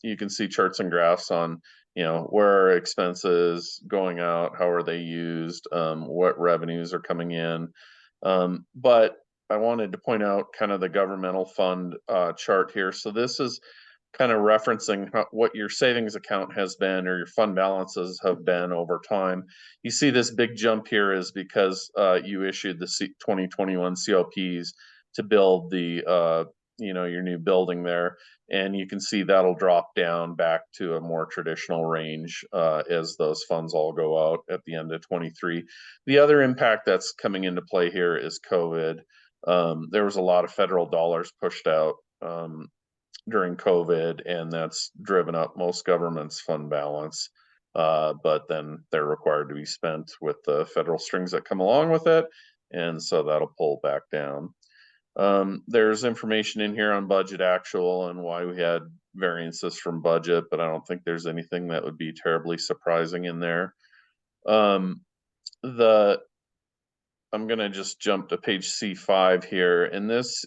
You can see charts and graphs on where are expenses going out? How are they used? What revenues are coming in? But I wanted to point out kind of the governmental fund chart here. So this is kind of referencing what your savings account has been or your fund balances have been over time. You see this big jump here is because you issued the 2021 COPs to build the your new building there. And you can see that'll drop down back to a more traditional range as those funds all go out at the end of 23. The other impact that's coming into play here is COVID. There was a lot of federal dollars pushed out during COVID, and that's driven up most government's fund balance. But then they're required to be spent with the federal strings that come along with it. And so that'll pull back down. There's information in here on budget actual and why we had variances from budget, but I don't think there's anything that would be terribly surprising in there. I'm gonna just jump to page C5 here, and this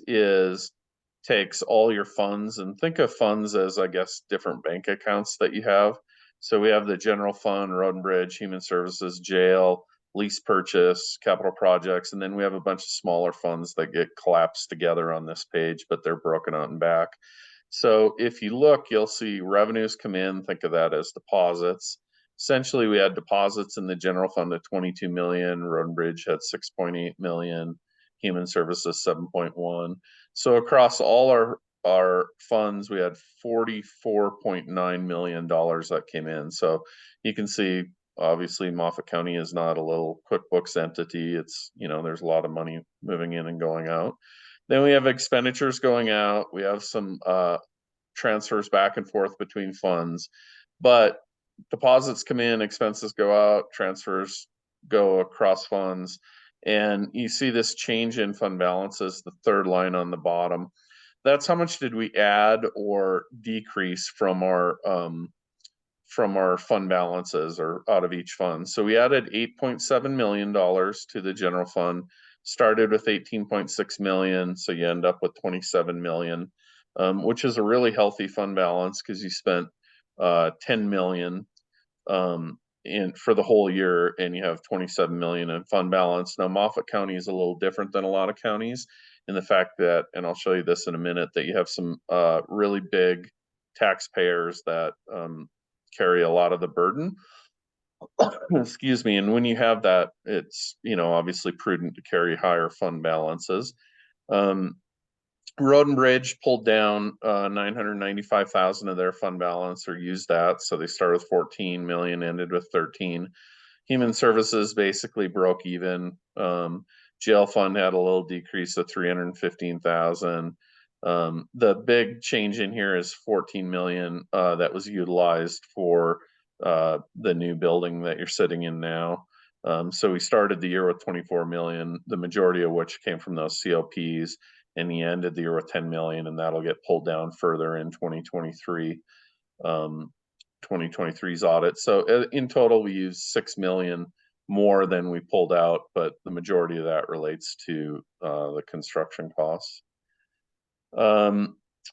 takes all your funds, and think of funds as, I guess, different bank accounts that you have. So we have the general fund, road and bridge, human services, jail, lease purchase, capital projects, and then we have a bunch of smaller funds that get collapsed together on this page, but they're broken out and back. So if you look, you'll see revenues come in, think of that as deposits. Essentially, we had deposits in the general fund of 22 million, road and bridge had 6.8 million, human services 7.1. So across all our funds, we had $44.9 million that came in. So you can see, obviously, Moffat County is not a little QuickBooks entity. It's, there's a lot of money moving in and going out. Then we have expenditures going out. We have some transfers back and forth between funds, but deposits come in, expenses go out, transfers go across funds. And you see this change in fund balances, the third line on the bottom. That's how much did we add or decrease from our fund balances or out of each fund. So we added $8.7 million to the general fund, started with 18.6 million. So you end up with 27 million, which is a really healthy fund balance because you spent 10 million for the whole year, and you have 27 million in fund balance. Now, Moffat County is a little different than a lot of counties in the fact that, and I'll show you this in a minute, that you have some really big taxpayers that carry a lot of the burden. Excuse me. And when you have that, it's, obviously prudent to carry higher fund balances. Road and Bridge pulled down 995,000 of their fund balance, or used that. So they started with 14 million, ended with 13. Human Services basically broke even. Jail fund had a little decrease of 315,000. The big change in here is 14 million that was utilized for the new building that you're sitting in now. So we started the year with 24 million, the majority of which came from those COPs. And he ended the year with 10 million, and that'll get pulled down further in 2023, 2023's audit. So in total, we used 6 million more than we pulled out, but the majority of that relates to the construction costs.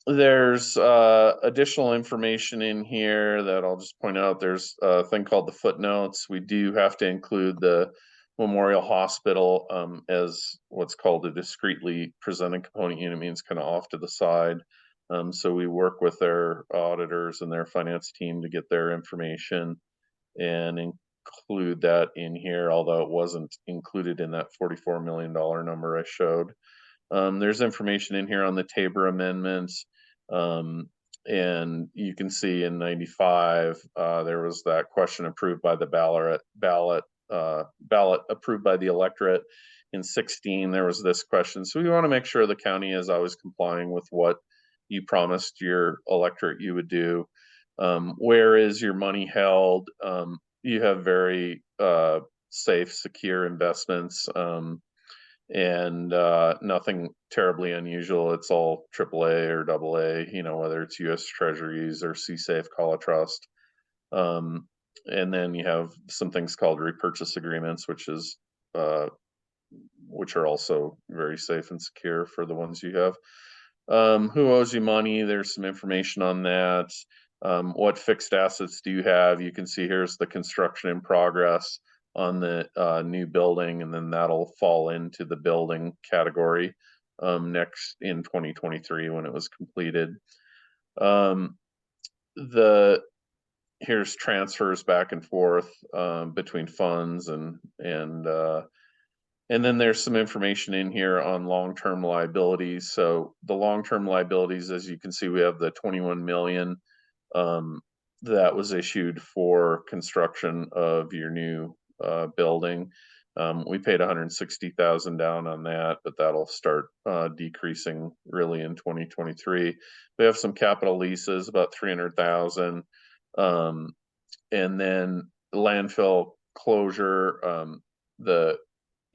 There's additional information in here that I'll just point out. There's a thing called the footnotes. We do have to include the Memorial Hospital as what's called a discreetly presented component unit, means kind of off to the side. So we work with their auditors and their finance team to get their information and include that in here, although it wasn't included in that $44 million number I showed. There's information in here on the Tabor amendments. And you can see in 95, there was that question approved by the ballot approved by the electorate. In 16, there was this question. So we want to make sure the county is always complying with what you promised your electorate you would do. Where is your money held? You have very safe, secure investments, and nothing terribly unusual. It's all AAA or AA, whether it's U.S. Treasuries or C-Safe, Call a Trust. And then you have some things called repurchase agreements, which are also very safe and secure for the ones you have. Who owes you money? There's some information on that. What fixed assets do you have? You can see here's the construction in progress on the new building, and then that'll fall into the building category next in 2023 when it was completed. Here's transfers back and forth between funds, and then there's some information in here on long-term liabilities. So the long-term liabilities, as you can see, we have the 21 million that was issued for construction of your new building. We paid 160,000 down on that, but that'll start decreasing really in 2023. We have some capital leases, about 300,000. And then landfill closure, the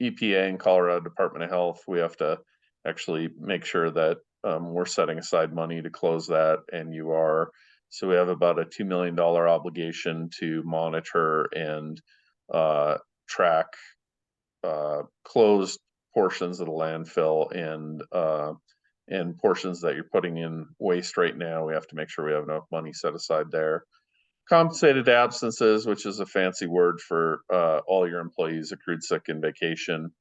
EPA and Colorado Department of Health, we have to actually make sure that we're setting aside money to close that, and you are. So we have about a $2 million obligation to monitor and track closed portions of the landfill and portions that you're putting in waste right now. We have to make sure we have enough money set aside there. Compensated absences, which is a fancy word for all your employees accrued sick and vacation.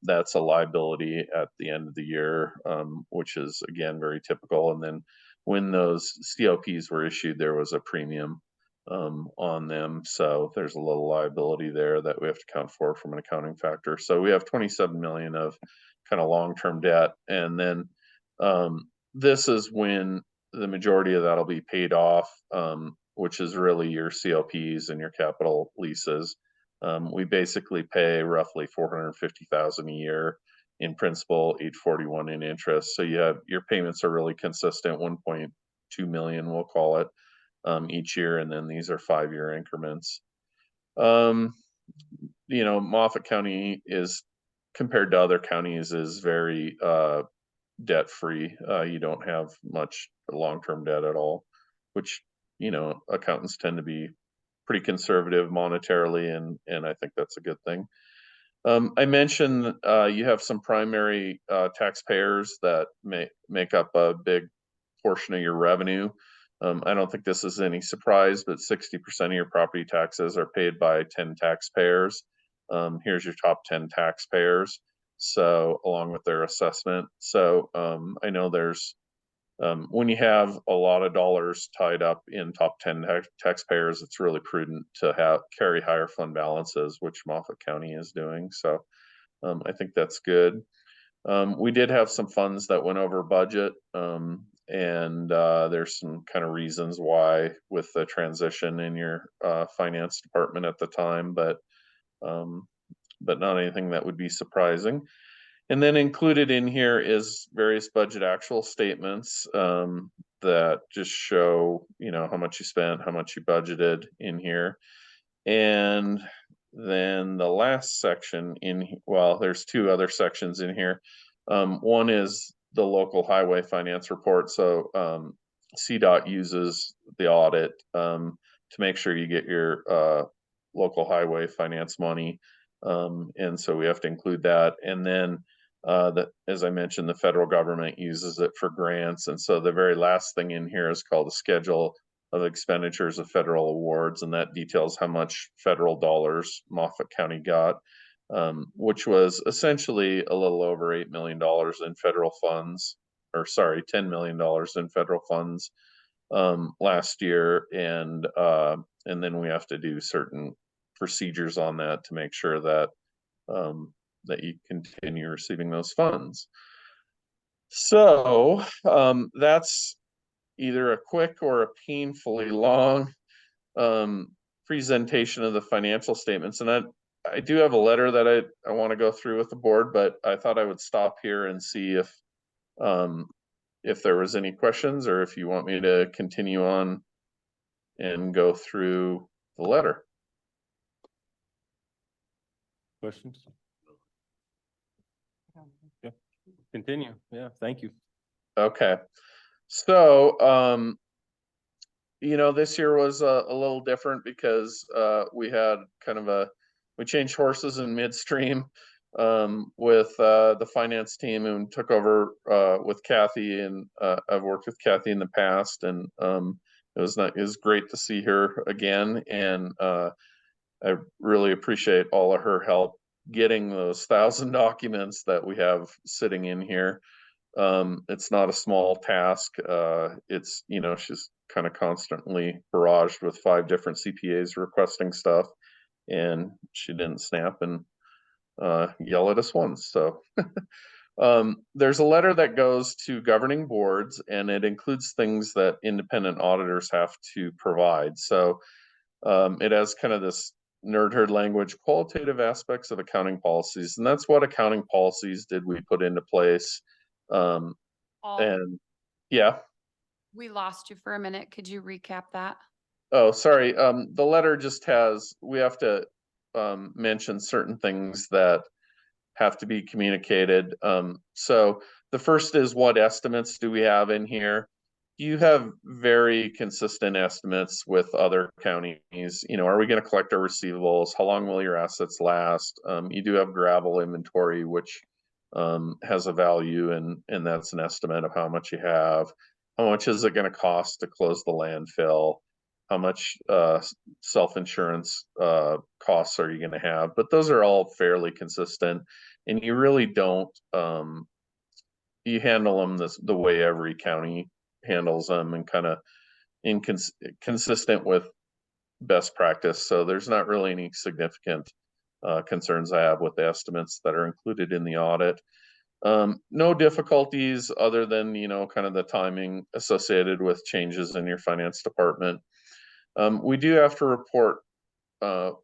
That's a liability at the end of the year, which is again very typical. And then when those COPs were issued, there was a premium on them. So there's a little liability there that we have to account for from an accounting factor. So we have 27 million of kind of long-term debt. And then this is when the majority of that will be paid off, which is really your COPs and your capital leases. We basically pay roughly 450,000 a year in principal, 841 in interest. So you have your payments are really consistent, 1.2 million, we'll call it, each year. And then these are 5-year increments. Moffat County is, compared to other counties, is very debt-free. You don't have much long-term debt at all, which, accountants tend to be pretty conservative monetarily, and I think that's a good thing. I mentioned you have some primary taxpayers that make up a big portion of your revenue. I don't think this is any surprise, but 60% of your property taxes are paid by 10 taxpayers. Here's your top 10 taxpayers, so along with their assessment. So I know there's when you have a lot of dollars tied up in top 10 taxpayers, it's really prudent to carry higher fund balances, which Moffat County is doing. So I think that's good. We did have some funds that went over budget, and there's some kind of reasons why with the transition in your finance department at the time, but not anything that would be surprising. And then included in here is various budget actual statements that just show, how much you spent, how much you budgeted in here. And then the last section there's two other sections in here. One is the local highway finance report. So CDOT uses the audit to make sure you get your local highway finance money. And so we have to include that. And then as I mentioned, the federal government uses it for grants. And so the very last thing in here is called a schedule of expenditures of federal awards. And that details how much federal dollars Moffat County got, which was essentially a little over $8 million in federal funds, $10 million in federal funds last year. And then we have to do certain procedures on that to make sure that that you continue receiving those funds. So that's either a quick or a painfully long presentation of the financial statements. And I do have a letter that I want to go through with the board, but I thought I would stop here and see if there was any questions, or if you want me to continue on and go through the letter. Questions? Yeah. Continue. Yeah, thank you. Okay. So, this year was a little different because we had we changed horses in midstream with the finance team, and took over with Kathy, and I've worked with Kathy in the past, and it was great to see her again, and I really appreciate all of her help getting those 1,000 documents that we have sitting in here. It's not a small task. It's, you know, she's kind of constantly barraged with 5 different CPAs requesting stuff, and she didn't snap and yell at us once. So there's a letter that goes to governing boards, and it includes things that independent auditors have to provide. So it has kind of this nerd herd language, qualitative aspects of accounting policies, and that's what accounting policies did we put into place. And yeah. We lost you for a minute. Could you recap that? Oh, sorry. The letter just has, we have to mention certain things that have to be communicated. So the first is, what estimates do we have in here? You have very consistent estimates with other counties. You know, are we going to collect our receivables? How long will your assets last? You do have gravel inventory, which has a value, and that's an estimate of how much you have. How much is it going to cost to close the landfill? How much self-insurance costs are you going to have? But those are all fairly consistent, and you really don't, you handle them the way every county handles them, and kind of consistent with best practice. So there's not really any significant concerns I have with the estimates that are included in the audit. No difficulties other than, you know, kind of the timing associated with changes in your finance department. We do have to report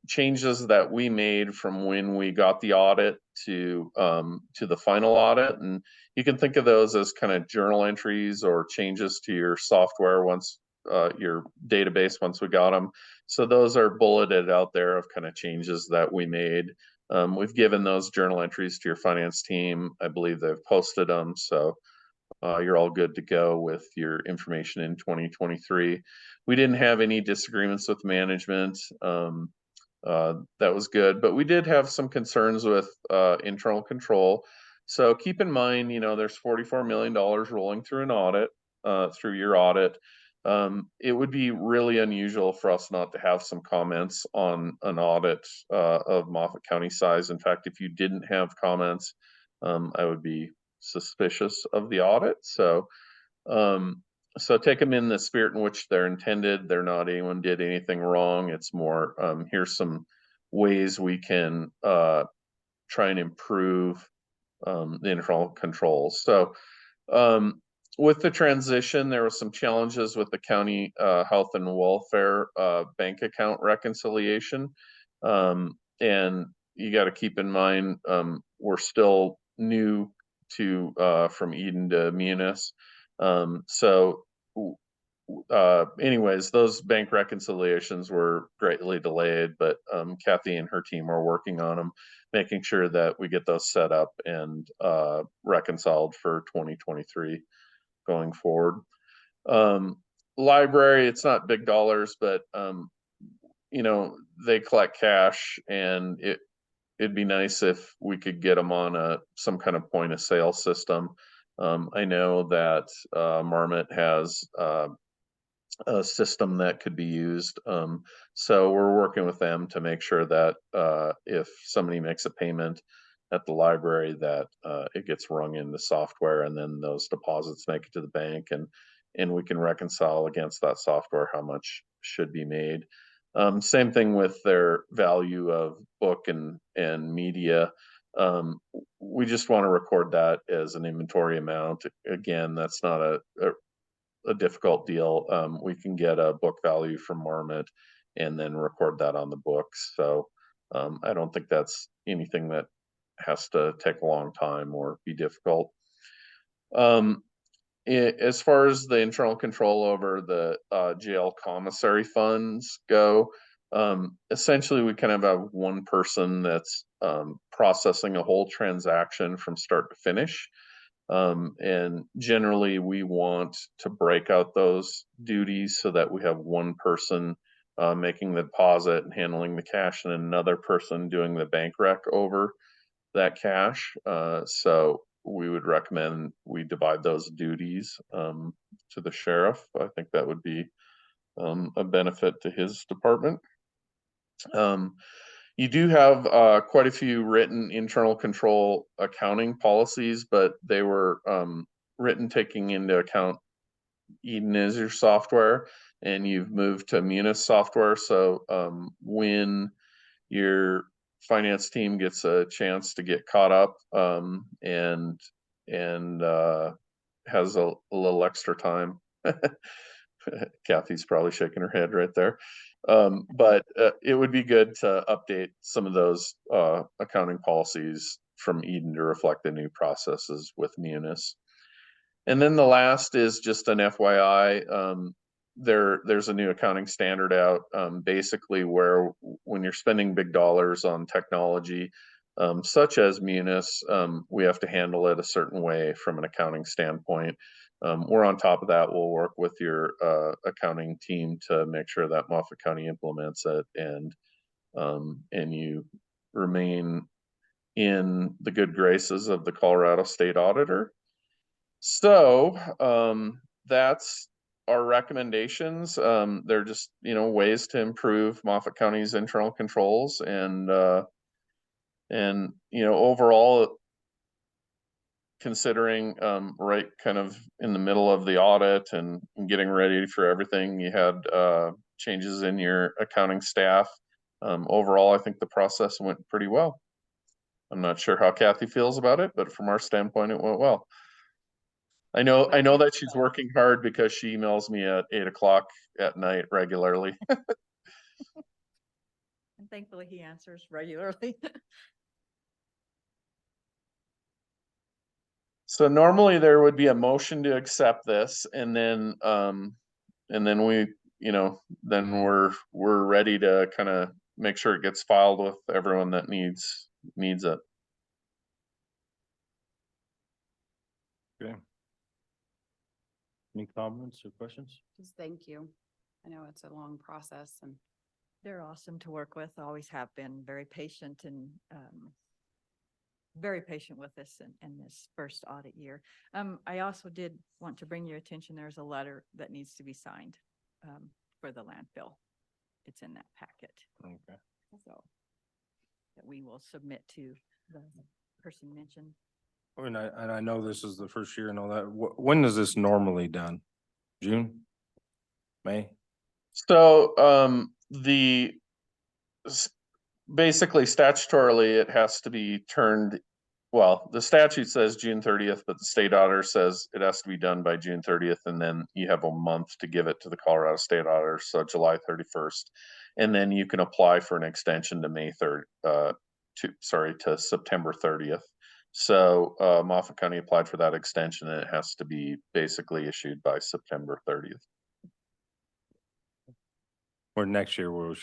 changes that we made from when we got the audit to the final audit, and you can think of those as kind of journal entries or changes to your software once your database once we got them. So those are bulleted out there of kind of changes that we made. We've given those journal entries to your finance team. I believe they've posted them, so you're all good to go with your information in 2023. We didn't have any disagreements with management. That was good, but we did have some concerns with internal control. So keep in mind, you know, there's $44 million rolling through an audit, through your audit. It would be really unusual for us not to have some comments on an audit of Moffat County size. In fact, if you didn't have comments, I would be suspicious of the audit. So take them in the spirit in which they're intended. They're not, anyone did anything wrong. It's more, here's some ways we can try and improve the internal controls. So with the transition, there were some challenges with the county health and welfare bank account reconciliation. And you got to keep in mind, we're still new to from Eden to Munis. Anyways, those bank reconciliations were greatly delayed, but Kathy and her team are working on them, making sure that we get those set up and reconciled for 2023 going forward. Library, it's not big dollars, but you know, they collect cash, and it'd be nice if we could get them on some kind of point of sale system. I know that Marmot has a system that could be used. So we're working with them to make sure that if somebody makes a payment at the library, that it gets rung in the software, and then those deposits make it to the bank, and we can reconcile against that software how much should be made. Same thing with their value of book and media. We just want to record that as an inventory amount. Again, that's not a difficult deal. We can get a book value from Marmot and then record that on the books. So I don't think that's anything that has to take a long time or be difficult. As far as the internal control over the jail commissary funds go, essentially we kind of have one person that's processing a whole transaction from start to finish. And generally we want to break out those duties so that we have one person making the deposit and handling the cash, and another person doing the bank rec over that cash. So we would recommend we divide those duties to the sheriff. I think that would be a benefit to his department. You do have quite a few written internal control accounting policies, but they were written taking into account Eden is your software, and you've moved to Munis software. So when your finance team gets a chance to get caught up and has a little extra time, Kathy's probably shaking her head right there. But it would be good to update some of those accounting policies from Eden to reflect the new processes with Munis. And then the last is just an FYI. There's a new accounting standard out, basically where when you're spending big dollars on technology, such as Munis, we have to handle it a certain way from an accounting standpoint. We're on top of that. We'll work with your accounting team to make sure that Moffat County implements it, and you remain in the good graces of the Colorado State Auditor. So that's our recommendations. They're just, ways to improve Moffat County's internal controls, and overall, considering right kind of in the middle of the audit and getting ready for everything, you had changes in your accounting staff. Overall, I think the process went pretty well. I'm not sure how Kathy feels about it, but from our standpoint, it went well. I know that she's working hard because she emails me at 8 o'clock at night regularly. And thankfully he answers regularly. So normally there would be a motion to accept this, and then we, then we're ready to kind of make sure it gets filed with everyone that needs it. Okay. Any comments or questions? Just thank you. I know it's a long process, and They're awesome to work with, always have been very patient and very patient with us in this first audit year. I also did want to bring your attention, there's a letter that needs to be signed for the landfill. It's in that packet. Okay. So that we will submit to the person mentioned. And I know this is the first year and all that. When is this normally done? June? May? So basically statutorily it has to be turned, well, the statute says June 30th, but the state auditor says it has to be done by June 30th, and then you have a month to give it to the Colorado State Auditor, so July 31st. And then you can apply for an extension to to September 30th. So Moffat County applied for that extension, and it has to be basically issued by September 30th. Or next year we'll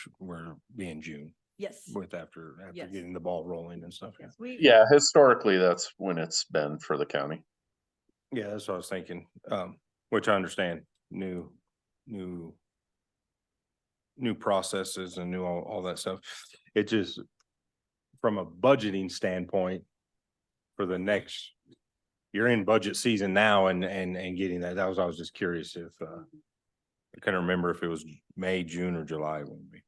be in June. Yes. With after Yes. getting the ball rolling and stuff. Yes, Yeah, historically that's when it's been for the county. Yeah, that's what I was thinking. Which I understand, new processes and new all that stuff. It just, from a budgeting standpoint, for the next, you're in budget season now and getting that. I was just curious if I couldn't remember if it was May, June, or July when we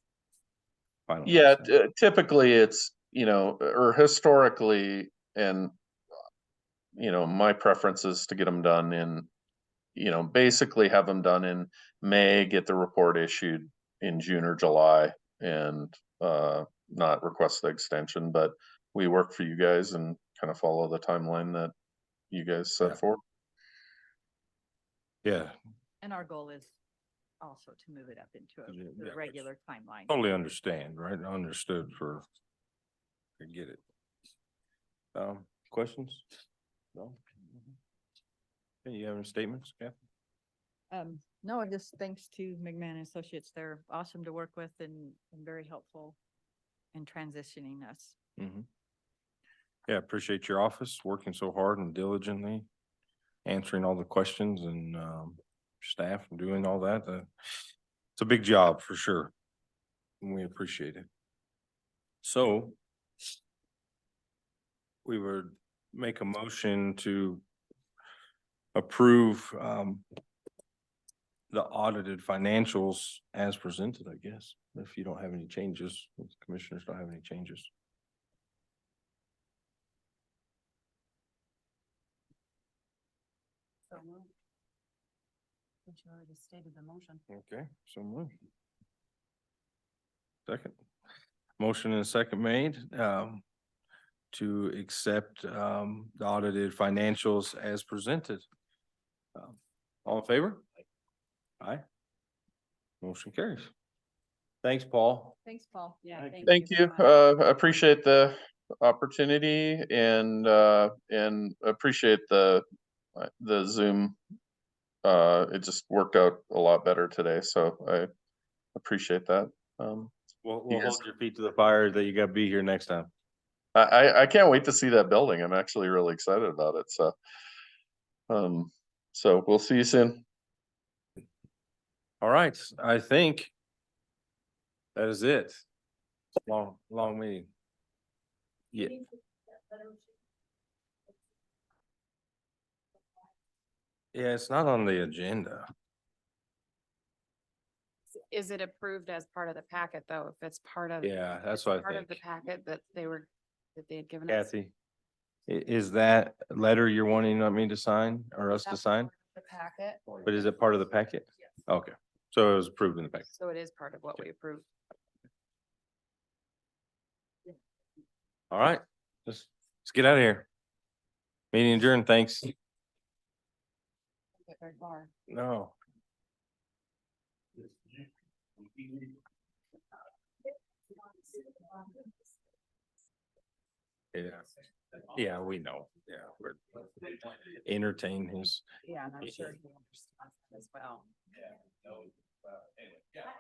finalized. Yeah, typically it's, or historically, and my preference is to get them done in, basically have them done in May, get the report issued in June or July, and not request the extension, but we work for you guys and kind of follow the timeline that you guys set for. Yeah. And our goal is also to move it up into the regular timeline. Totally understand, right? Understood I get it. Questions? No? Okay, you have any statements, Kathy? No, just thanks to McMahon Associates. They're awesome to work with and very helpful in transitioning us. Mm-hmm. Yeah, appreciate your office working so hard and diligently answering all the questions, and staff and doing all that. It's a big job for sure. And we appreciate it. So we would make a motion to approve the audited financials as presented, I guess, if you don't have any changes, if the commissioners don't have any changes. So moved. Since you already stated the motion. Okay, so moved. Second. Motion and a second made, to accept, the audited financials as presented. All in favor? Aye. Motion carries. Thanks, Paul. Thanks, Paul. Yeah. Thank you. very much. Appreciate the opportunity and appreciate the Zoom. It just worked out a lot better today, so I appreciate that. We'll Yes. hold your feet to the fire that you gotta be here next time. I can't wait to see that building. I'm actually really excited about it. So we'll see you soon. All right, I think that is it. Long meeting. Yeah. Yeah, it's not on the agenda. Is it approved as part of the packet, though? If it's part of. Yeah, that's it's what I Part of the think. packet that they had given us. Kathy, is that letter you're wanting me to sign or us to That's sign? The packet. But is it part of the packet? Okay, so it was approved in the packet. So it is part of what we approved. All right, let's get out of here. Meeting adjourned, thanks. Get very far. No. Yeah, we know. Yeah, we're entertain his. Yeah, and I'm sure he understands that as well. Anyway, yeah.